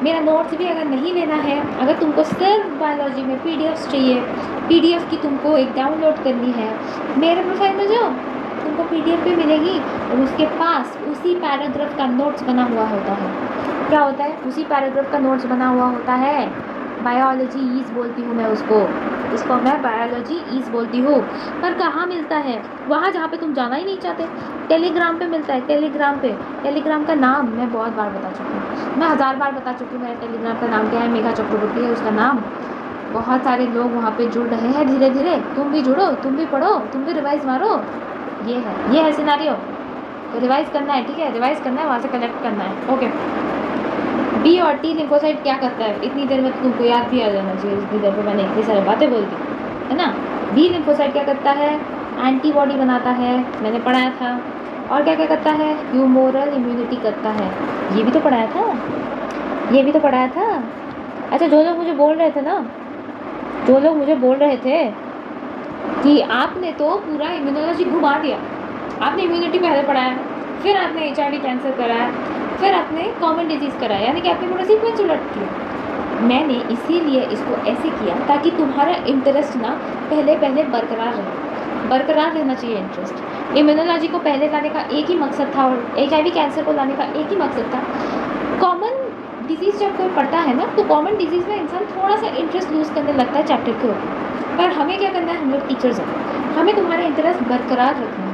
Speaker 1: मेरा नोट्स भी अगर नहीं लेना है, अगर तुमको सिर्फ बायोलॉजी में पीडीएफ्स चाहिए, पीडीएफ की तुमको एक डाउनलोड करनी है, मेरे प्रोफाइल में जाओ, तुमको पीडीएफ पे मिलेगी और उसके पास उसी पैराग्राफ का नोट्स बना हुआ होता है। क्या होता है, उसी पैराग्राफ का नोट्स बना हुआ होता है। बायोलॉजी ईज बोलती हूँ मैं उसको मैं बायोलॉजी ईज बोलती हूँ। पर कहाँ मिलता है, वहाँ जहाँ पे तुम जाना ही नहीं चाहते, टेलीग्राम पे मिलता है। टेलीग्राम पे, टेलीग्राम का नाम मैं बहुत बार बता चुकी हूँ, मैं 1000 बार बता चुकी हूँ। मेरे टेलीग्राम का नाम क्या है, मेघा चक्रवर्ती है उसका नाम। बहुत सारे लोग वहाँ पे जुड़ रहे हैं धीरे धीरे, तुम भी जुड़ो, तुम भी पढ़ो, तुम भी रिवाइज मारो। ये है सिनारियो, तो रिवाइज करना है, ठीक है, रिवाइज करना है, वहाँ से कलेक्ट करना है। ओके, बी और टी लिम्फोसाइट क्या करता है, इतनी देर में तो तुमको याद भी आ जाना चाहिए, इतनी देर में मैंने इतनी सारी बातें बोल दी है ना। बी लिम्फोसाइट क्या करता है, एंटीबॉडी बनाता है, मैंने पढ़ाया था। और क्या क्या करता है, ह्यूमोरल इम्यूनिटी करता है, ये भी तो पढ़ाया था, ये भी तो पढ़ाया था। अच्छा, जो लोग मुझे बोल रहे थे ना, जो लोग मुझे बोल रहे थे कि आपने तो पूरा इम्यूनोलॉजी घुमा दिया, आपने इम्यूनिटी पहले पढ़ाया, फिर आपने HIV कैंसर कराया, फिर आपने कॉमन डिजीज़ कराया, यानी कि आपने पूरा सीक्वेंस उलट किया। मैंने इसीलिए इसको ऐसे किया ताकि तुम्हारा इंटरेस्ट ना पहले बरकरार रहना चाहिए इंटरेस्ट। इम्यूनोलॉजी को पहले लाने का एक ही मकसद था और HIV कैंसर को लाने का एक ही मकसद था। कॉमन डिजीज़ जब कोई पढ़ता है ना, तो कॉमन डिजीज़ में इंसान थोड़ा सा इंटरेस्ट लूज़ करने लगता है चैप्टर के ऊपर। पर हमें क्या करना है, हम लोग टीचर्स हैं, हमें तुम्हारा इंटरेस्ट बरकरार रखना है,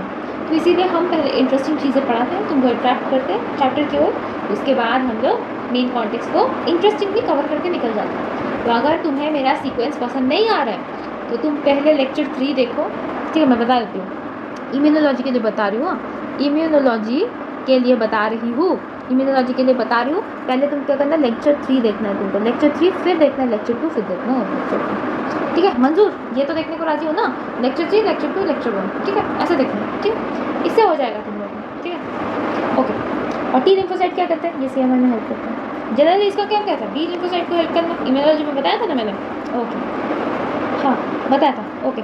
Speaker 1: तो इसीलिए हम पहले इंटरेस्टिंग चीज़ें पढ़ाते हैं, तुमको अट्रैक्ट करते हैं चैप्टर की ओर, उसके बाद हम लोग मेन कॉन्टेक्स्ट को इंटरेस्टिंगली कवर करके निकल जाते हैं। तो अगर तुम्हें मेरा सीक्वेंस पसंद नहीं आ रहा है तो तुम पहले लेक्चर 3 देखो, ठीक है, मैं बता देती हूँ। इम्यूनोलॉजी के लिए बता रही हूँ, इम्यूनोलॉजी के लिए बता रही हूँ, इम्यूनोलॉजी के लिए बता रही हूँ। पहले तुम क्या करना है, लेक्चर 3 देखना है तुमको, लेक्चर 3 फिर देखना है लेक्चर 2, फिर देखना है लेक्चर 2, ठीक है मंजूर, ये तो देखने को राजी हो ना, लेक्चर 3, लेक्चर 2, लेक्चर 1, ठीक है, ऐसे देखना है, ठीक है, इससे हो जाएगा तुम लोग, ठीक है, ओके। और टी लिम्फोसाइट क्या करते हैं, ये CMR में हेल्प करते हैं। जनरली इसका क्या कहता है, बी लिम्फोसाइट को हेल्प करना, इम्यूनोलॉजी में बताया था ना मैंने, ओके, हाँ बताया था, ओके।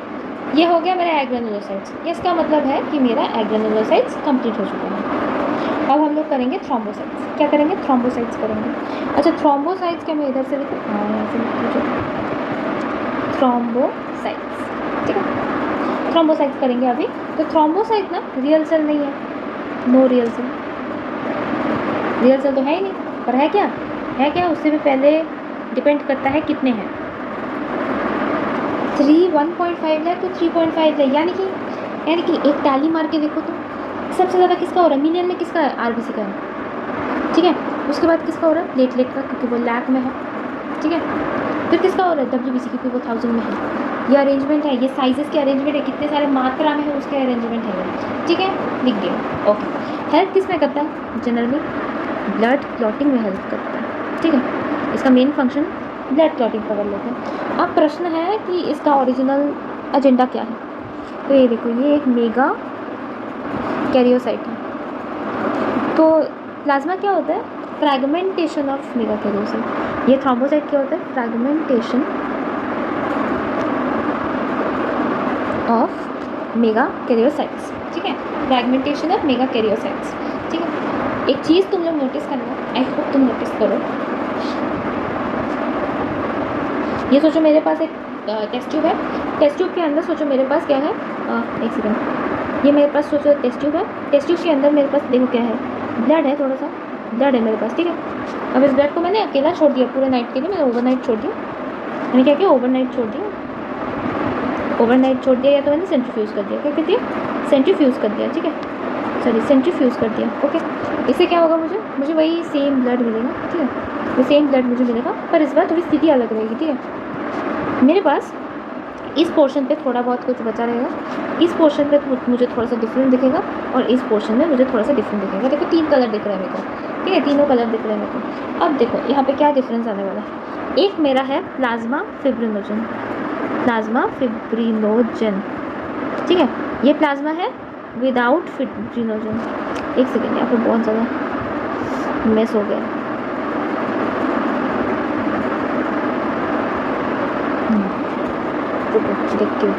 Speaker 1: ये हो गया मेरा एग्रेनुलोसाइट्स, इसका मतलब है कि मेरा एग्रेनुलोसाइट्स कंप्लीट हो चुका है। अब हम लोग करेंगे थ्रोम्बोसाइट्स, क्या करेंगे, थ्रोम्बोसाइट्स करेंगे। अच्छा, थ्रोम्बोसाइट्स क्या मैं इधर से लिखूँ, हाँ यहाँ से लिख लीजिए, थ्रोम्बोसाइट्स, ठीक है, थ्रोम्बोसाइट्स करेंगे अभी। तो थ्रोम्बोसाइट ना रियल सेल नहीं है, no real cell, real cell तो है ही नहीं, पर है क्या, उससे भी पहले डिपेंड करता है कितने हैं, 1.5 लाख तो 3.5 लाख, यानी कि एक टाली मार के देखो तो सबसे ज़्यादा किसका हो रहा है, मिलियन में किसका है, RBC का है, ठीक है, उसके बाद किसका हो रहा है, प्लेटलेट का, क्योंकि वो लाख में है, ठीक है, फिर किसका हो रहा है, WBC, क्योंकि वो 1000 में है। ये अरेंजमेंट है, ये साइजेस के अरेंजमेंट है, कितने सारे मात्रा में है उसके अरेंजमेंट है, ठीक है, लिख दिया, ओके। हेल्प किस में करता है, जनरली ब्लड क्लॉटिंग में हेल्प करता है, ठीक है, इसका मेन फंक्शन ब्लड क्लॉटिंग कर लेते हैं। अब प्रश्न है कि इसका ओरिजिनल एजेंडा क्या है, तो ये देखो, ये एक मेगा कैरियोसाइट है। तो प्लाज्मा क्या होता है, फ्रैगमेंटेशन ऑफ मेगा कैरियोसाइट। ये थ्रोम्बोसाइट क्या होता है, फ्रैगमेंटेशन ऑफ मेगा कैरियोसाइट्स, ठीक है, फ्रैगमेंटेशन ऑफ मेगा कैरियोसाइट्स, ठीक है। एक चीज़ तुम लोग नोटिस करना, आई होप तुम नोटिस करो, ये सोचो मेरे पास एक टेस्ट ट्यूब है, टेस्ट ट्यूब के अंदर सोचो मेरे पास क्या है, एक सेकंड, ये मेरे पास सोचो टेस्ट ट्यूब है, टेस्ट ट्यूब के अंदर मेरे पास देखो क्या है, ब्लड है, थोड़ा सा ब्लड है मेरे पास, ठीक है। अब इस ब्लड को मैंने अकेला छोड़ दिया पूरे नाइट के लिए, मैंने ओवरनाइट छोड़ दिया, मैंने क्या किया, ओवरनाइट छोड़ दिया, या तो मैंने सेंट्रीफ्यूज़ कर दिया, क्या कर दिया, सेंट्रीफ्यूज़ कर दिया, ठीक है, सॉरी सेंट्रीफ्यूज़ कर दिया, ओके। इससे क्या होगा, मुझे वही सेम ब्लड मिलेगा, ठीक है, वो सेम ब्लड मुझे मिलेगा, पर इस बार थोड़ी स्थिति अलग रहेगी, ठीक है। मेरे पास इस पोर्शन पे थोड़ा बहुत कुछ बचा रहेगा, इस पोर्शन पे मुझे थोड़ा सा डिफरेंट दिखेगा, और इस पोर्शन में मुझे थोड़ा सा डिफरेंट दिखेगा। देखो 3 कलर दिख रहा है मेरे को, ठीक है, तीनों कलर दिख रहे हैं मेरे को। अब देखो यहाँ पे क्या डिफरेंस आने वाला है। एक मेरा है प्लाज्मा फिब्रिनोजन, प्लाज्मा फिब्रिनोजन, ठीक है, ये प्लाज्मा है विदाउट फिब्रिनोजन। एक सेकेंड, यहाँ पे बहुत ज़्यादा मिस हो गया। देखती हूँ,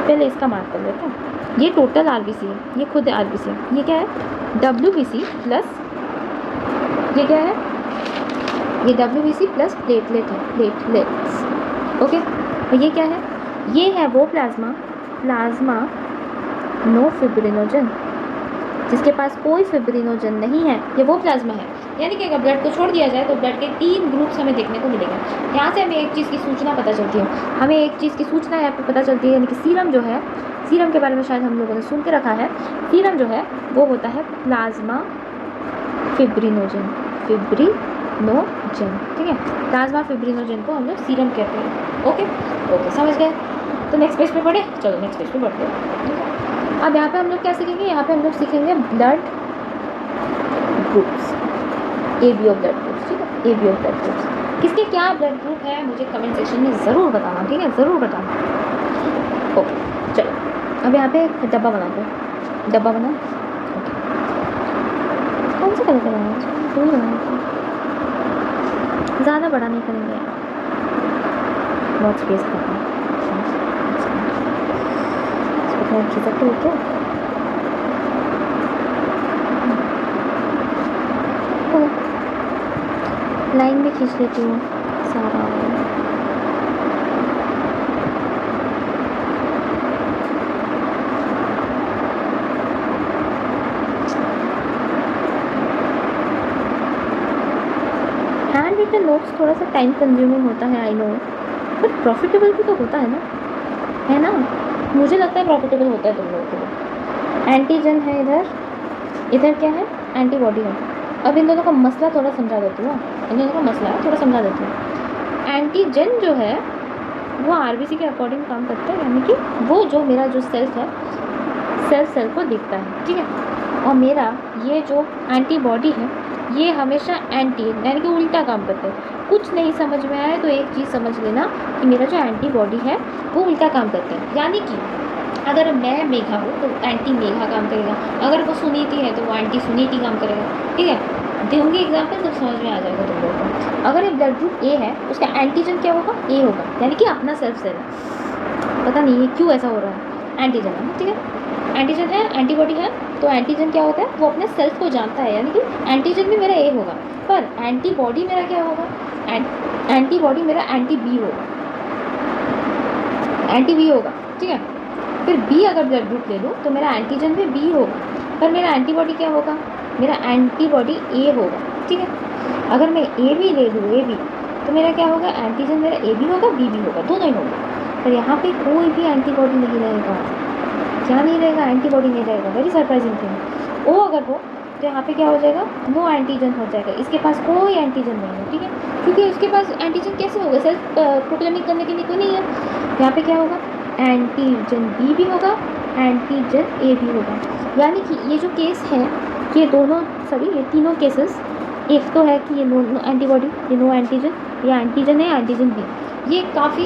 Speaker 1: पहले इसका मार्क कर लेते हैं। ये टोटल आरबीसी है, ये खुद आरबीसी है। ये क्या है, डब्ल्यूबीसी प्लस, ये क्या है, ये डब्ल्यूबीसी प्लस प्लेटलेट है, प्लेटलेट्स, ओके। और ये क्या है, ये है वो प्लाज्मा, प्लाज्मा नो फिब्रिनोजन, जिसके पास कोई फिब्रिनोजन नहीं है, ये वो प्लाज्मा है। यानी कि अगर ब्लड को छोड़ दिया जाए तो ब्लड के 3 ग्रुप्स हमें देखने को मिलेगा। यहाँ से हमें एक चीज़ की सूचना पता चलती है, हमें एक चीज़ की सूचना यहाँ पे पता चलती है, यानी कि सीरम जो है, सीरम के बारे में शायद हम लोगों ने सुन के रखा है। सीरम जो है वो होता है प्लाज्मा फिब्रिनोजन, फिब्रिनोजन, ठीक है, प्लाज्मा फिब्रिनोजन को हम लोग सीरम कहते हैं। ओके ओके, समझ गए। तो नेक्स्ट पेज पे पढ़े, चलो नेक्स्ट पेज पे बढ़ते हैं, ठीक है। अब यहाँ पे हम लोग क्या सीखेंगे, यहाँ पे हम लोग सीखेंगे blood groups, AB of blood groups, ठीक है, AB ऑफ ब्लड ग्रुप्स। किसके क्या ब्लड ग्रुप है मुझे कमेंट सेक्शन में ज़रूर बताना, ठीक है, ज़रूर बताना। ओके चलो, अब यहाँ पे एक डब्बा बनाते हैं, डब्बा बना, ओके, कौन सा कलर बनाना है, कोई बनाना, ज़्यादा बड़ा नहीं करेंगे यार, बहुत स्पेस करना है, इसको खिसक के क्या, लाइन भी खींच लेती हूँ सारा। हैंड रिटन नोट्स थोड़ा सा टाइम कंज्यूमिंग होता है, आई नो, बट प्रॉफिटेबल भी तो होता है ना, मुझे लगता है प्रॉफिटेबल होता है तुम लोगों के लिए। एंटीजन है इधर, इधर क्या है, एंटीबॉडी है। अब इन दोनों का मसला थोड़ा समझा देती हूँ, इन दोनों का मसला थोड़ा समझा देती हूँ। एंटीजन जो है वो आरबीसी के अकॉर्डिंग काम करता है, यानी कि वो जो मेरा जो सेल्स है, सेल को देखता है, ठीक है, और मेरा ये जो एंटीबॉडी है ये हमेशा एंटी, यानी कि उल्टा काम करता है। कुछ नहीं समझ में आए तो एक चीज़ समझ लेना कि मेरा जो एंटीबॉडी है वो उल्टा काम करता है। यानी कि अगर मैं मेघा हूँ तो एंटी मेघा काम करेगा, अगर वो सुनीति है तो वो एंटी सुनीति काम करेगा, ठीक है। दूंगी एग्जाम्पल तब समझ में आ जाएगा तुम लोगों को। अगर एक ब्लड ग्रुप ए है उसका एंटीजन क्या होगा, ए होगा, यानी कि अपना सेल्फ सेल है। पता नहीं ये क्यों ऐसा हो रहा है, एंटीजन है, ठीक है, एंटीजन है, एंटीबॉडी है, तो एंटीजन क्या होता है, वो अपने सेल्फ को जानता है, यानी कि एंटीजन भी मेरा ए होगा, पर एंटीबॉडी मेरा क्या होगा, एंटीबॉडी मेरा एंटी बी होगा, एंटी बी होगा, ठीक है। फिर बी अगर ब्लड ग्रुप ले लूँ तो मेरा एंटीजन भी बी होगा, पर मेरा एंटीबॉडी क्या होगा, मेरा एंटीबॉडी ए होगा, ठीक है। अगर मैं ए बी ले लूँ, ए बी, तो मेरा क्या होगा, एंटीजन मेरा ए बी होगा, बी बी होगा, दोनों ही होगा। पर यहाँ पे कोई भी एंटीबॉडी नहीं रहेगा, क्या नहीं रहेगा, एंटीबॉडी नहीं रहेगा, वेरी सरप्राइजिंग थिंग। ओ अगर हो तो यहाँ पे क्या हो जाएगा, नो एंटीजन हो जाएगा, इसके पास कोई एंटीजन नहीं है, ठीक है, क्योंकि उसके पास एंटीजन कैसे होगा, सेल्फ प्रोक्लेमिंग करने के लिए कोई नहीं है। यहाँ पे क्या होगा, एंटीजन बी भी होगा, एंटीजन ए भी होगा। यानी कि ये जो केस है, ये दोनों सॉरी ये तीनों केसेस, एक तो है कि ये नो एंटीबॉडी, ये नो एंटीजन, या एंटीजन है एंटीजन बी, ये काफ़ी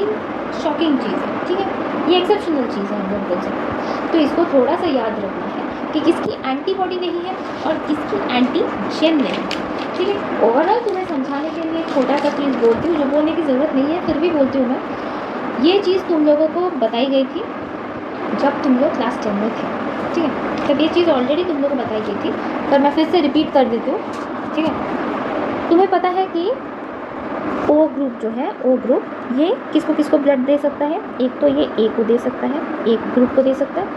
Speaker 1: शॉकिंग चीज़ है, ठीक है, ये एक्सेप्शनल चीज़ है हम लोग बोल सकते। तो इसको थोड़ा सा याद रखना है कि किसकी एंटीबॉडी नहीं है और किसकी एंटीजन नहीं है, ठीक है। ओवरऑल तुम्हें समझाने के लिए छोटा सा चीज़ बोलती हूँ, जो बोलने की ज़रूरत नहीं है फिर भी बोलती हूँ मैं। ये चीज़ तुम लोगों को बताई गई थी जब तुम लोग क्लास 10 में थे, ठीक है, तब ये चीज़ ऑलरेडी तुम लोगों को बताई गई थी, पर मैं फिर से रिपीट कर देती हूँ, ठीक है। तुम्हें पता है कि ओ ग्रुप जो है, ओ ग्रुप ये किसको किसको ब्लड दे सकता है, एक तो ये ए को दे सकता है, एक ग्रुप को दे सकता है,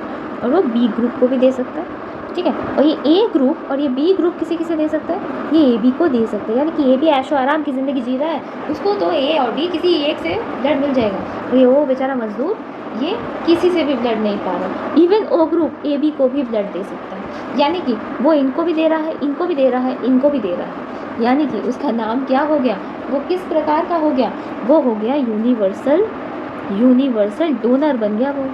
Speaker 1: और वो बी ग्रुप को भी दे सकता है, ठीक है। और ये ए ग्रुप और ये बी ग्रुप किसे किसे दे सकता है, ये ए बी को दे सकता है, यानी कि ए बी ऐशो आराम की ज़िंदगी जी रहा है, उसको तो ए और बी किसी एक से ब्लड मिल जाएगा, और ये ओ बेचारा मजदूर, ये किसी से भी ब्लड नहीं पा रहा। Even O group A B को भी ब्लड दे सकता है, यानी कि वो इनको भी दे रहा है, इनको भी दे रहा है, इनको भी दे रहा है, यानी कि उसका नाम क्या हो गया, वो किस प्रकार का हो गया, वो हो गया यूनिवर्सल यूनिवर्सल डोनर बन गया वो।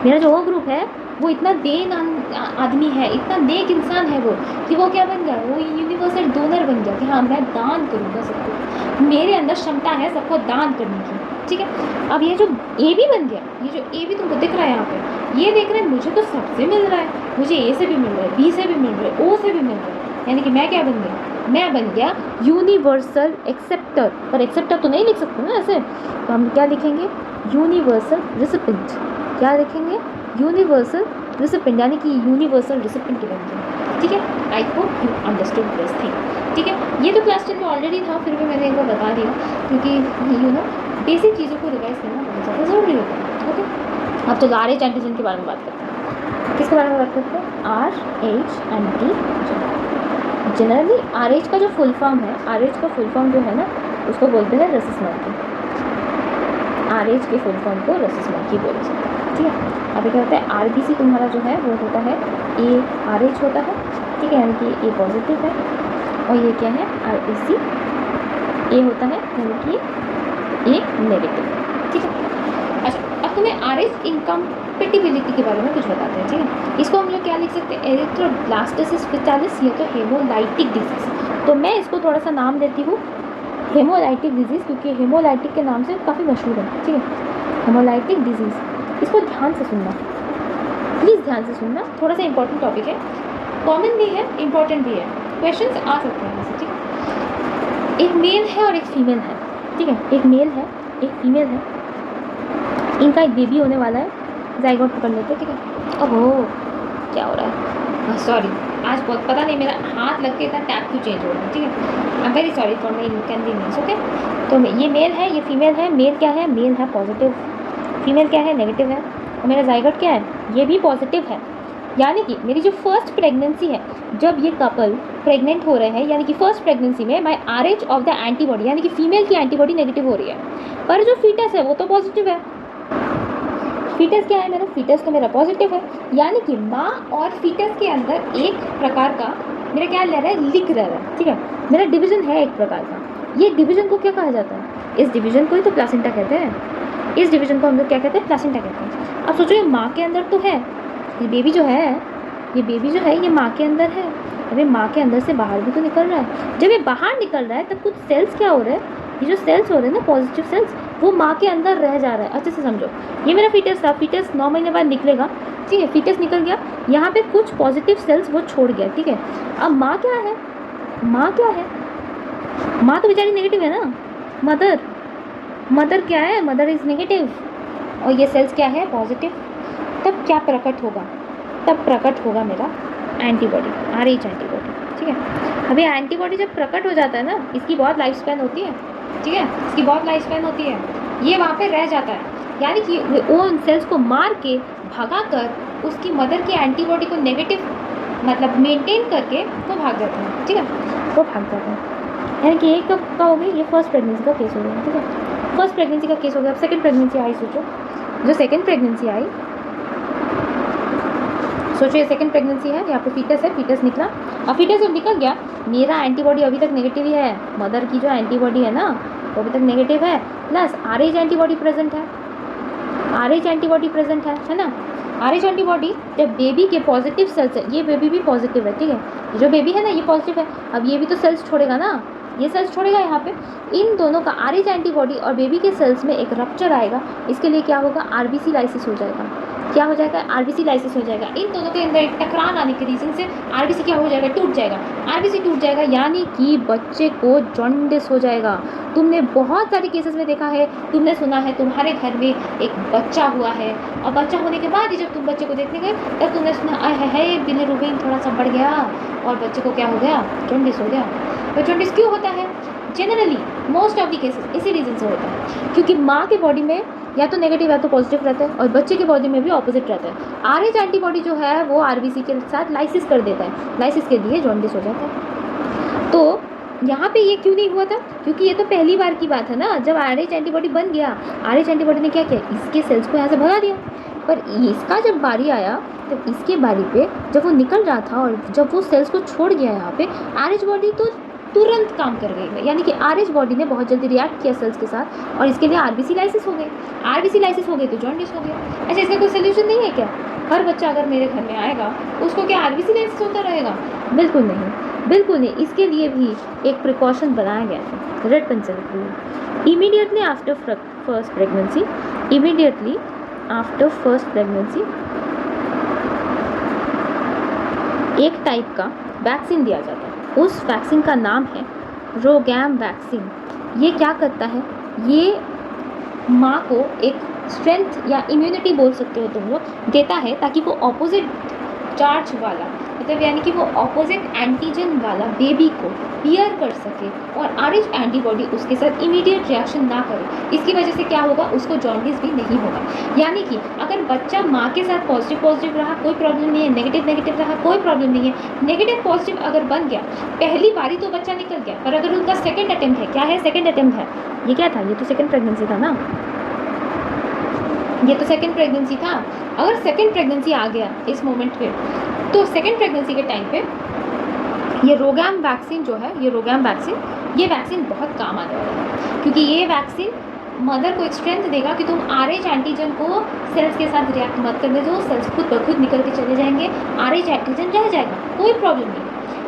Speaker 1: मेरा जो वो ग्रुप है वो इतना देन आदमी है, इतना नेक इंसान है वो, कि वो क्या बन गया, वो यूनिवर्सल डोनर बन गया कि हाँ मैं दान करूँगा सबको, मेरे अंदर क्षमता है सबको दान करने की। ठीक है, अब ये जो ए भी बन गया, ये जो ए भी तुमको दिख रहा है यहाँ पे, ये देख रहे हैं मुझे तो सबसे मिल रहा है, मुझे ए से भी मिल रहा है, बी से भी मिल रहा है, ओ से भी मिल रहा है, यानी कि मैं क्या बन गया, मैं बन गया यूनिवर्सल एक्सेप्टर। पर एक्सेप्टर तो नहीं लिख सकते ना ऐसे, तो हम क्या लिखेंगे, यूनिवर्सल रिसिपेंट। क्या लिखेंगे, यूनिवर्सल रिसिपेंट, यानी कि यूनिवर्सल रिसिपेंट की बन गया। ठीक है, I hope you understood this thing. ठीक है, ये तो क्लास 10 में ऑलरेडी था, फिर भी मैंने एक बार बता दिया, क्योंकि यू नो बेसिक चीज़ों को रिवाइज करना बहुत ज़्यादा ज़रूरी होता है। ओके, अब तो आर एच एंटीजन के बारे में बात करते हैं। किसके बारे में बात करते हैं, R H antigen. Generally R H का जो फुल फॉर्म है, आर एच का फुल फॉर्म जो है ना, उसको बोलते हैं रसिस मर्की। आर एच के फुल फॉर्म को रसिस मर्की बोलते हैं। ठीक है, अभी क्या होता है, आर बी सी तुम्हारा जो है वो होता है ए आर एच होता है। ठीक है, यानी कि ए पॉजिटिव है, और ये क्या है, आर बी सी ए होता है, यानी कि ए नेगेटिव। ठीक है, अच्छा अब तुम्हें आर एच इनकम्पेटिबिलिटी के बारे में कुछ बताते हैं। ठीक है, इसको हम लोग क्या लिख सकते हैं, एरिथ्रोब्लास्टोसिस स्पेसियालिस, या तो हेमोलाइटिक डिजीज़। तो मैं इसको थोड़ा सा नाम देती हूँ हेमोलाइटिक डिजीज़, क्योंकि हेमोलाइटिक के नाम से काफ़ी मशहूर है। ठीक है, हेमोलाइटिक डिजीज़, इसको ध्यान से सुनना, प्लीज़ ध्यान से सुनना, थोड़ा सा इंपॉर्टेंट टॉपिक है, कॉमन भी है, इंपॉर्टेंट भी है, क्वेश्चंस आ सकते हैं ऐसे। ठीक है, एक मेल है और एक फीमेल है। ठीक है, एक मेल है एक फीमेल है, इनका एक बेबी होने वाला है, जाइगोट पकड़ लेते हैं। ठीक है, ओहो क्या हो रहा है, सॉरी आज बहुत पता नहीं मेरा हाथ लग के इतना टैप क्यों चेंज हो रहा है। ठीक है, I am very sorry for my inconvenience. Okay, तो ये मेल है, ये फीमेल है। मेल क्या है, मेल है पॉजिटिव, फीमेल क्या है, नेगेटिव है, और मेरा जाइगोट क्या है, ये भी पॉजिटिव है। यानी कि मेरी जो फर्स्ट प्रेगनेंसी है, जब ये कपल प्रेग्नेंट हो रहे हैं, यानी कि फर्स्ट प्रेगनेंसी में my R H of the antibody, यानी कि फीमेल की एंटीबॉडी नेगेटिव हो रही है, पर जो फीटस है वो तो पॉजिटिव है। फीटस क्या है मेरा, फीटस तो मेरा पॉजिटिव है, यानी कि माँ और फीटस के अंदर एक प्रकार का मेरा क्या रह रहा है, लिंक रह रहा है। ठीक है, मेरा डिवीजन है एक प्रकार का। ये डिवीजन को क्या कहा जाता है, इस डिवीजन को ही तो प्लासेंटा कहते हैं। इस डिवीजन को हम लोग क्या कहते हैं, प्लासेंटा कहते हैं। अब सोचो ये माँ के अंदर तो है, ये बेबी जो है, ये बेबी जो है ये माँ के अंदर है, अभी माँ के अंदर से बाहर भी तो निकल रहा है। जब ये बाहर निकल रहा है तब कुछ सेल्स क्या हो रहे हैं, ये जो सेल्स हो रहे हैं ना पॉजिटिव सेल्स, वो माँ के अंदर रह जा रहा है। अच्छे से समझो, ये मेरा फीटस था, फीटस 9 महीने बाद निकलेगा। ठीक है, फीटस निकल गया, यहाँ पे कुछ पॉजिटिव सेल्स वो छोड़ गया। ठीक है, अब माँ क्या है, माँ क्या है, माँ तो बेचारी नेगेटिव है ना, मदर, मदर क्या है, मदर इज़ नेगेटिव, और ये सेल्स क्या है, पॉजिटिव। तब क्या प्रकट होगा, तब प्रकट होगा मेरा एंटीबॉडी, आर एच एंटीबॉडी। ठीक है, अभी एंटीबॉडी जब प्रकट हो जाता है ना, इसकी बहुत लाइफ स्पैन होती है। ठीक है, इसकी बहुत लाइफ स्पैन होती है, ये वहाँ पे रह जाता है, यानी कि वो उन सेल्स को मार के भगा कर उसकी मदर की एंटीबॉडी को नेगेटिव मतलब मेंटेन करके वो भाग जाता है। ठीक है, वो भाग जाता है, यानी कि एक कब का हो गई, ये फर्स्ट प्रेगनेंसी का केस हो गया। ठीक है, फर्स्ट प्रेगनेंसी का केस हो गया। अब सेकेंड प्रेगनेंसी आई, सोचो जो सेकेंड प्रेगनेंसी आई, सोचो ये सेकंड प्रेगनेंसी है, यहाँ पे फीटस है, फीटस निकला, अब फीटस जब निकल गया, मेरा एंटीबॉडी अभी तक नेगेटिव ही है, मदर की जो एंटीबॉडी है ना वो अभी तक नेगेटिव है, plus R H antibody present है, आर एच एंटीबॉडी प्रेजेंट है ना। आर एच एंटीबॉडी जब बेबी के पॉजिटिव सेल्स है, ये बेबी भी पॉजिटिव है। ठीक है, जो बेबी है ना ये पॉजिटिव है, अब ये भी तो सेल्स छोड़ेगा ना, ये सेल्स छोड़ेगा यहाँ पे, इन दोनों का आर एच एंटीबॉडी और बेबी के सेल्स में एक रप्चर आएगा। इसके लिए क्या होगा, आरबीसी लाइसिस हो जाएगा। क्या हो जाएगा, आरबीसी लाइसिस हो जाएगा। इन दोनों के अंदर एक टकरान आने के रीजन से आरबीसी क्या हो जाएगा, टूट जाएगा, आरबीसी टूट जाएगा, यानी कि बच्चे को जॉन्डिस हो जाएगा। तुमने बहुत सारे केसेस में देखा है, तुमने सुना है, तुम्हारे घर में एक बच्चा हुआ है और बच्चा होने के बाद ही जब तुम बच्चे को देखने गए तब तुमने सुना है बिलिरुबिन थोड़ा सा बढ़ गया और बच्चे को क्या हो गया, जॉन्डिस हो गया। तो जॉन्डिस क्यों होता है, generally most of the cases इसी रीज़न से होता है, क्योंकि माँ के बॉडी में या तो नेगेटिव या तो पॉजिटिव रहता है और बच्चे के बॉडी में भी ऑपोजिट रहता है। आर एच एंटीबॉडी जो है वो आरबीसी के साथ लाइसिस कर देता है, लाइसिस के लिए जॉन्डिस हो जाता है। तो यहाँ पे ये क्यों नहीं हुआ था, क्योंकि ये तो पहली बार की बात है ना, जब आर एच एंटीबॉडी बन गया, आर एच एंटीबॉडी ने क्या किया, इसके सेल्स को यहाँ से भगा दिया। पर इसका जब बारी आया तब इसके बारी पे जब वो निकल रहा था और जब वो सेल्स को छोड़ गया यहाँ पे, आर एच बॉडी तो तुरंत काम कर गई है, यानी कि RH बॉडी ने बहुत जल्दी रिएक्ट किया सेल्स के साथ और इसके लिए RBC लाइसिस हो गई। RBC लाइसिस हो गई तो जॉन्डिस हो गया। अच्छा, इसका कोई सोल्यूशन नहीं है क्या? हर बच्चा अगर मेरे घर में आएगा उसको क्या RBC लाइसिस होता रहेगा? बिल्कुल नहीं, बिल्कुल नहीं। इसके लिए भी एक प्रिकॉशन बनाया गया है, red pencil rule. Immediately after first pregnancy, immediately after first pregnancy एक टाइप का वैक्सीन दिया जाता है। उस वैक्सीन का नाम है रोगैम वैक्सीन। ये क्या करता है? ये माँ को एक स्ट्रेंथ या इम्यूनिटी बोल सकते हो तुम लोग, देता है ताकि वो ऑपोजिट चार्ज वाला, मतलब यानी कि वो ऑपोजिट एंटीजन वाला बेबी को हियर कर सके और RH एंटीबॉडी उसके साथ इमीडिएट रिएक्शन ना करे। इसकी वजह से क्या होगा? उसको जॉन्डिस भी नहीं होगा। यानी कि अगर बच्चा माँ के साथ पॉजिटिव रहा कोई प्रॉब्लम नहीं है, नेगेटिव रहा कोई प्रॉब्लम नहीं है। नेगेटिव पॉजिटिव अगर बन गया, पहली बारी तो बच्चा निकल गया, पर अगर उनका सेकेंड अटेम्प्ट है, क्या है सेकेंड अटेम्प्ट है, ये क्या था? ये तो सेकेंड प्रेगनेंसी था ना, ये तो सेकेंड प्रेगनेंसी था। अगर सेकेंड प्रेगनेंसी आ गया इस मोमेंट पे, तो सेकेंड प्रेगनेंसी के टाइम पे ये रोगैम वैक्सीन जो है, ये वैक्सीन बहुत काम आने वाला है, क्योंकि ये वैक्सीन मदर को एक स्ट्रेंथ देगा कि तुम RH एंटीजन को सेल्स के साथ रिएक्ट मत करने दो, सेल्स खुद ब खुद निकल के चले जाएंगे, RH एंटीजन रह जाएगा, कोई प्रॉब्लम नहीं,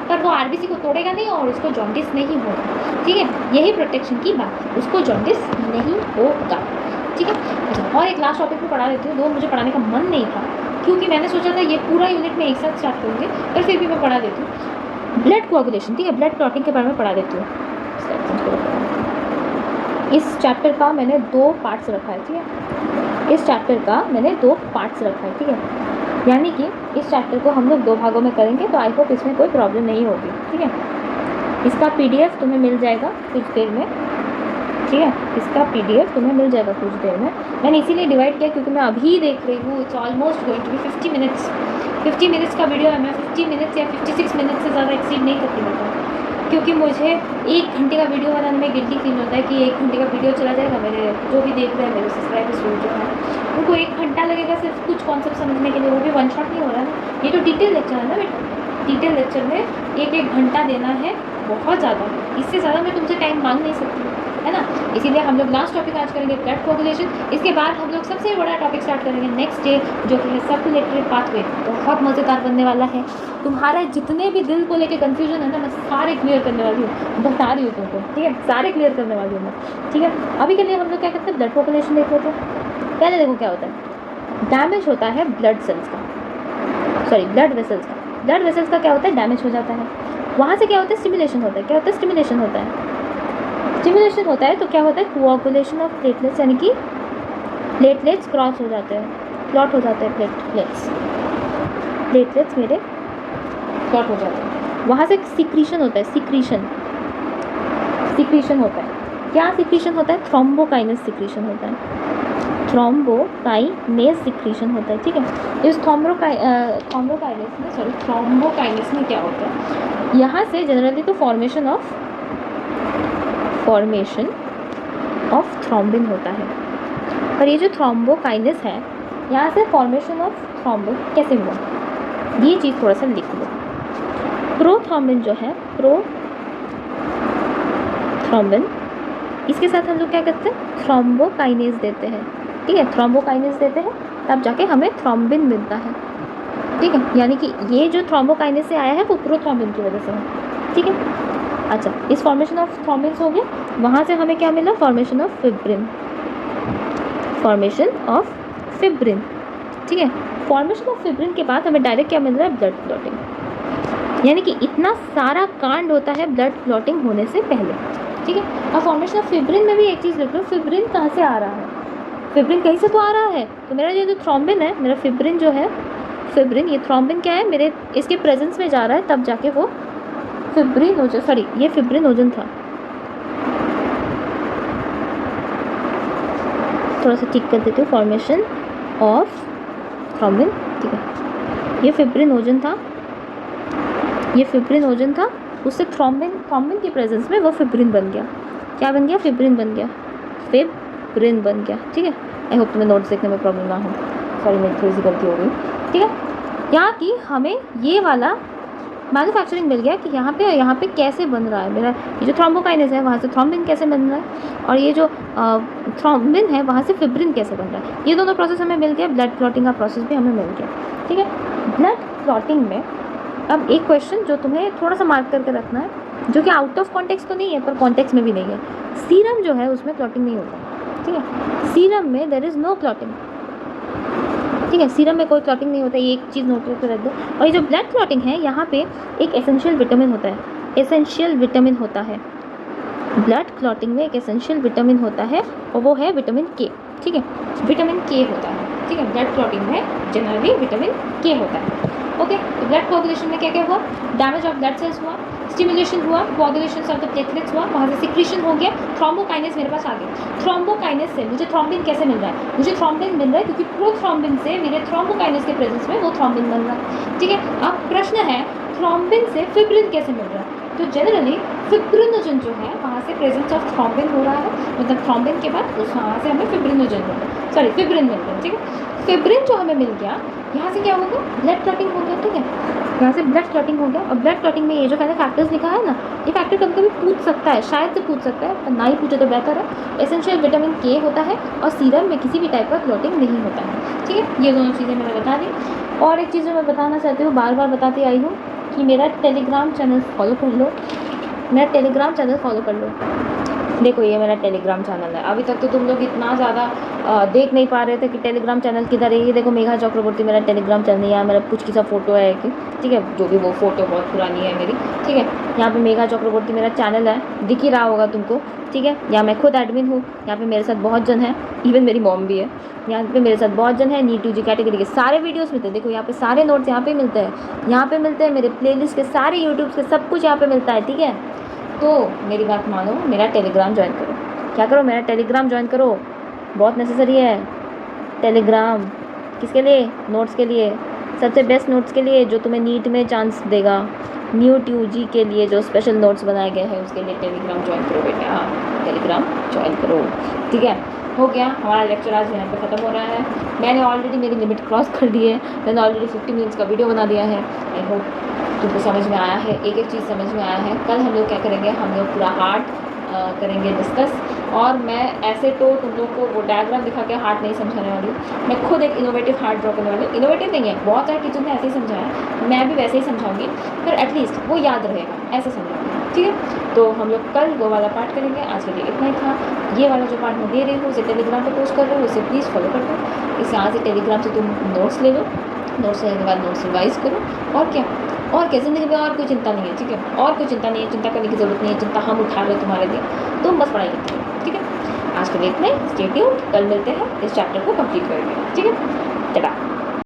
Speaker 1: पर वो RBC को तोड़ेगा नहीं और उसको जॉन्डिस नहीं होगा। ठीक है, यही प्रोटेक्शन की बात है, उसको जॉन्डिस नहीं होगा। ठीक है। अच्छा, और एक लास्ट टॉपिक पे पढ़ा देती हूँ, दो मुझे पढ़ाने का मन नहीं था क्योंकि मैंने सोचा था ये पूरा यूनिट में एक साथ स्टार्ट करूँगी, पर फिर भी मैं पढ़ा देती हूँ। ब्लड कोआगुलेशन, ठीक है, ब्लड क्लॉटिंग के बारे में पढ़ा देती हूँ। इस चैप्टर का मैंने 2 पार्ट्स रखा है, ठीक है, इस चैप्टर का मैंने 2 पार्ट्स रखा है, ठीक है, यानी कि इस चैप्टर को हम लोग 2 भागों में करेंगे, तो आई होप इसमें कोई प्रॉब्लम नहीं होगी। ठीक है, इसका PDF तुम्हें मिल जाएगा कुछ देर में, ठीक है, इसका PDF तुम्हें मिल जाएगा कुछ देर में। मैंने इसीलिए डिवाइड किया क्योंकि मैं अभी देख रही हूँ, it's almost going to be 50 minutes. 50 minutes का वीडियो है, मैं 50 मिनट्स या 56 मिनट्स से ज़्यादा एक्सीड नहीं करती बेटा, क्योंकि मुझे 1 घंटे का वीडियो बनाने में गिल्टी फील होता है कि 1 घंटे का वीडियो चला जाएगा, मेरे जो भी देख रहे हैं मेरे सब्सक्राइबर्स जो है उनको 1 घंटा लगेगा सिर्फ कुछ कॉन्सेप्ट समझने के लिए, वो भी वन शॉट नहीं हो रहा है ना, ये तो डिटेल लेक्चर है ना बेटा, डिटेल लेक्चर में 1-1 घंटा देना है, बहुत ज़्यादा, इससे ज़्यादा मैं तुमसे टाइम मांग नहीं सकती, है ना। इसीलिए हम लोग लास्ट टॉपिक आज करेंगे ब्लड कोआगुलेशन, इसके बाद हम लोग सबसे बड़ा टॉपिक स्टार्ट करेंगे नेक्स्ट डे, जो कि है सर्कुलेटरी पाथवे। बहुत मज़ेदार बनने वाला है, तुम्हारे जितने भी दिल को लेके कन्फ्यूजन है ना, मैं सारे क्लियर करने वाली हूँ, बता रही हूँ तुमको, ठीक है, सारे क्लियर करने वाली हूँ मैं, ठीक है। अभी के लिए हम लोग क्या करते हैं, ब्लड कोआगुलेशन देख लेते हैं। पहले देखो क्या होता है, डैमेज होता है ब्लड सेल्स का, सॉरी ब्लड वेसल्स का। ब्लड वेसल्स का क्या होता है, डैमेज हो जाता है, वहाँ से क्या होता है, स्टिमुलेशन होता है। क्या होता है, स्टिमुलेशन होता है, स्टिमुलेशन होता है तो क्या होता है, कोआगुलेशन ऑफ प्लेटलेट्स, यानी कि प्लेटलेट्स क्रॉस हो जाते हैं, क्लॉट हो जाते हैं, प्लेटलेट्स मेरे क्लॉट हो जाते हैं। वहाँ से सिक्रीशन होता है, सिक्रीशन होता है। क्या सिक्रीशन होता है, थ्रोम्बोकाइनेस सिक्रीशन होता है, थ्रोम्बोकाइनेस सिक्रीशन होता है, ठीक है। इस थ्रोम्बोकाइनेस में क्या होता है, यहाँ से जनरली तो फॉर्मेशन ऑफ थ्रोम्बिन होता है, पर ये जो थ्रोम्बोकाइनेस है, यहाँ से फॉर्मेशन ऑफ थ्रोम्बिन कैसे हुआ, ये चीज़ थोड़ा सा लिख लो। प्रोथ्रोम्बिन जो है, प्रोथ्रोम्बिन, इसके साथ हम लोग क्या करते हैं, थ्रोम्बोकाइनेस देते हैं, ठीक है, थ्रोम्बोकाइनेस देते हैं, तब जाके हमें थ्रोम्बिन मिलता है, ठीक है। यानी कि ये जो थ्रोम्बोकाइनेस से आया है वो प्रोथ्रोम्बिन की वजह से है, ठीक है। अच्छा, इस फॉर्मेशन ऑफ थ्रोम्बिन्स हो गया, वहाँ से हमें क्या मिला, फॉर्मेशन ऑफ फिब्रिन, ठीक है। फॉर्मेशन ऑफ फिब्रिन के बाद हमें डायरेक्ट क्या मिल रहा है, ब्लड क्लॉटिंग, यानी कि इतना सारा कांड होता है ब्लड क्लॉटिंग होने से पहले, ठीक है। अब फॉर्मेशन ऑफ फिब्रिन में भी एक चीज़ लिख लो, फिब्रिन कहाँ से आ रहा है, फिब्रिन कहीं से तो आ रहा है, तो मेरा ये जो थ्रोम्बिन है, मेरा फिब्रिन जो है, फिब्रिन, ये थ्रोम्बिन क्या है, मेरे इसके प्रेजेंस में जा रहा है, तब जाके वो फिब्रिनोजन, सॉरी ये फिब्रिनोजन था, थोड़ा सा ठीक कर देती हूँ, फॉर्मेशन ऑफ थ्रोम्बिन, ठीक है, ये फिब्रिनोजन था, उससे थ्रोम्बिन की प्रेजेंस में वो फिब्रिन बन गया, क्या बन गया, फिब्रिन बन गया, ठीक है। आई होप तुम्हें नोट्स देखने में प्रॉब्लम ना हो, सॉरी मेरी थोड़ी सी गलती हो गई, ठीक है। यहाँ की हमें ये वाला मैन्युफैक्चरिंग मिल गया कि यहाँ पे कैसे बन रहा है मेरा ये जो थ्रोम्बोकाइनेस है वहाँ से थ्रोम्बिन कैसे बन रहा है, और ये जो थ्रोम्बिन है वहाँ से फिब्रिन कैसे बन रहा है। ये दोनों प्रोसेस हमें मिल गया, ब्लड क्लॉटिंग का प्रोसेस भी हमें मिल गया। ठीक है, ब्लड क्लॉटिंग में अब एक क्वेश्चन जो तुम्हें थोड़ा सा मार्क करके रखना है, जो कि आउट ऑफ कॉन्टेक्स्ट तो नहीं है पर कॉन्टेक्स्ट में भी नहीं है। सीरम जो है उसमें क्लॉटिंग नहीं होता। ठीक है, सीरम में देयर इज़ नो क्लॉटिंग। ठीक है, सीरम में कोई क्लॉटिंग नहीं होता, ये एक चीज़ नोट करके रख दो। और ये जो ब्लड क्लॉटिंग है यहाँ पे एक एसेंशियल विटामिन होता है, एसेंशियल विटामिन होता है ब्लड क्लॉटिंग में, एक एसेंशियल विटामिन होता है और वो है विटामिन के। ठीक है, विटामिन के होता है। ठीक है, ब्लड क्लॉटिंग में जनरली विटामिन के होता है। ओके, तो ब्लड कोगुलेशन में क्या क्या हुआ, डैमेज ऑफ ब्लड सेल्स हुआ, स्टिमुलेशन हुआ, कोगुलेशन ऑफ द प्लेटलेट्स हुआ, वहाँ से सिक्रीशन हो गया, थ्रोम्बोकाइनेस मेरे पास आ गया। थ्रोम्बोकाइनेस से मुझे थ्रोम्बिन कैसे मिल रहा है, मुझे थ्रोम्बिन मिल रहा है क्योंकि प्रोथ्रोम्बिन से मेरे थ्रोम्बोकाइनेस के प्रेजेंस में वो थ्रोम्बिन बन रहा है। ठीक है, अब प्रश्न है थ्रोम्बिन से फिब्रिन कैसे मिल रहा है। तो जनरली फिब्रिनोजन जो है वहाँ से प्रेजेंस ऑफ थ्रोम्बिन हो रहा है, मतलब थ्रोम्बिन के बाद उस वहाँ से हमें फिब्रिनोजन मिल रहा है, सॉरी फिब्रिन मिल रहा है। ठीक है, फिब्रिन जो हमें मिल गया यहाँ से क्या होगा, ब्लड क्लॉटिंग हो गया। ठीक है, यहाँ से ब्लड क्लॉटिंग हो गया, और ब्लड क्लॉटिंग में ये जो मैंने फैक्टर्स लिखा है ना, ये फैक्टर कभी कभी पूछ सकता है, शायद से पूछ सकता है, पर ना ही पूछे तो बेहतर है। एसेंशियल विटामिन के होता है और सीरम में किसी भी टाइप का क्लॉटिंग नहीं होता है। ठीक है, ये दोनों चीज़ें मैंने बता दी। और एक चीज़ जो मैं बताना चाहती हूँ, बार बार बताती आई हूँ, कि मेरा टेलीग्राम चैनल फॉलो कर लो, मेरा टेलीग्राम चैनल फॉलो कर लो। देखो ये मेरा टेलीग्राम चैनल है, अभी तक तो तुम लोग इतना ज़्यादा देख नहीं पा रहे थे कि टेलीग्राम चैनल किधर है। ये देखो मेघा चक्रवर्ती मेरा टेलीग्राम चैनल, यहाँ मेरा कुछ की सा फोटो है कि, ठीक है, जो भी वो फोटो बहुत पुरानी है मेरी। ठीक है, यहाँ पे मेघा चक्रवर्ती मेरा चैनल है, दिख ही रहा होगा तुमको। ठीक है, यहाँ मैं खुद एडमिन हूँ, यहाँ पे मेरे साथ बहुत जन है, इवन मेरी मॉम भी है, यहाँ पे मेरे साथ बहुत जन है। नीट 2G कैटेगरी के सारे वीडियोस मिलते हैं, देखो यहाँ पे सारे नोट्स यहाँ पे मिलते हैं, यहाँ पे मिलते हैं मेरे प्लेलिस्ट के सारे यूट्यूब के सब कुछ यहाँ पे मिलता है। ठीक है, तो मेरी बात मानो, मेरा टेलीग्राम ज्वाइन करो। क्या करो, मेरा टेलीग्राम ज्वाइन करो, बहुत नेसेसरी है टेलीग्राम। किसके लिए, नोट्स के लिए, सबसे बेस्ट नोट्स के लिए, जो तुम्हें नीट में चांस देगा। न्यू 2G के लिए जो स्पेशल नोट्स बनाए गए हैं उसके लिए टेलीग्राम ज्वाइन करो बेटा, हाँ टेलीग्राम ज्वाइन करो। ठीक है, हो गया हमारा लेक्चर आज यहाँ पे ख़त्म हो रहा है। मैंने ऑलरेडी मेरी लिमिट क्रॉस कर दी है, मैंने ऑलरेडी 50 मिनट्स का वीडियो बना दिया है। आई होप तुमको समझ में आया है, एक एक चीज़ समझ में आया है। कल हम लोग क्या करेंगे, हम लोग पूरा हार्ट करेंगे डिस्कस, और मैं ऐसे तो तुम लोग को वो डायग्राम दिखा के हार्ट नहीं समझाने वाली हूँ, मैं खुद एक इनोवेटिव हार्ट ड्रॉ करने वाली हूँ। इनोवेटिव नहीं है, बहुत सारे टीचर ने ऐसे ही समझाया, मैं भी वैसे ही समझाऊंगी, पर एटलीस्ट वो याद रहेगा, ऐसे समझाऊंगी। ठीक है, तो हम लोग कल वो वाला पार्ट करेंगे। आज के लिए इतना ही था। ये वाला जो पार्ट मैं दे रही हूँ उसे टेलीग्राम पर पोस्ट कर रही हूँ, उसे प्लीज़ फॉलो कर दो। इस यहाँ से टेलीग्राम से तुम नोट्स ले लो, नोट्स लेने के बाद नोट्स रिवाइज करो, और क्या ज़िंदगी में और कोई चिंता नहीं है। ठीक है, और कोई चिंता नहीं है, चिंता करने की ज़रूरत नहीं है, चिंता हम उठा रहे हो तुम्हारे लिए, तुम बस पढ़ाई करते हो। ठीक है, आज के लिए इतना ही, स्टे ट्यून्ड, कल मिलते हैं, इस चैप्टर को कंप्लीट करेंगे। ठीक है।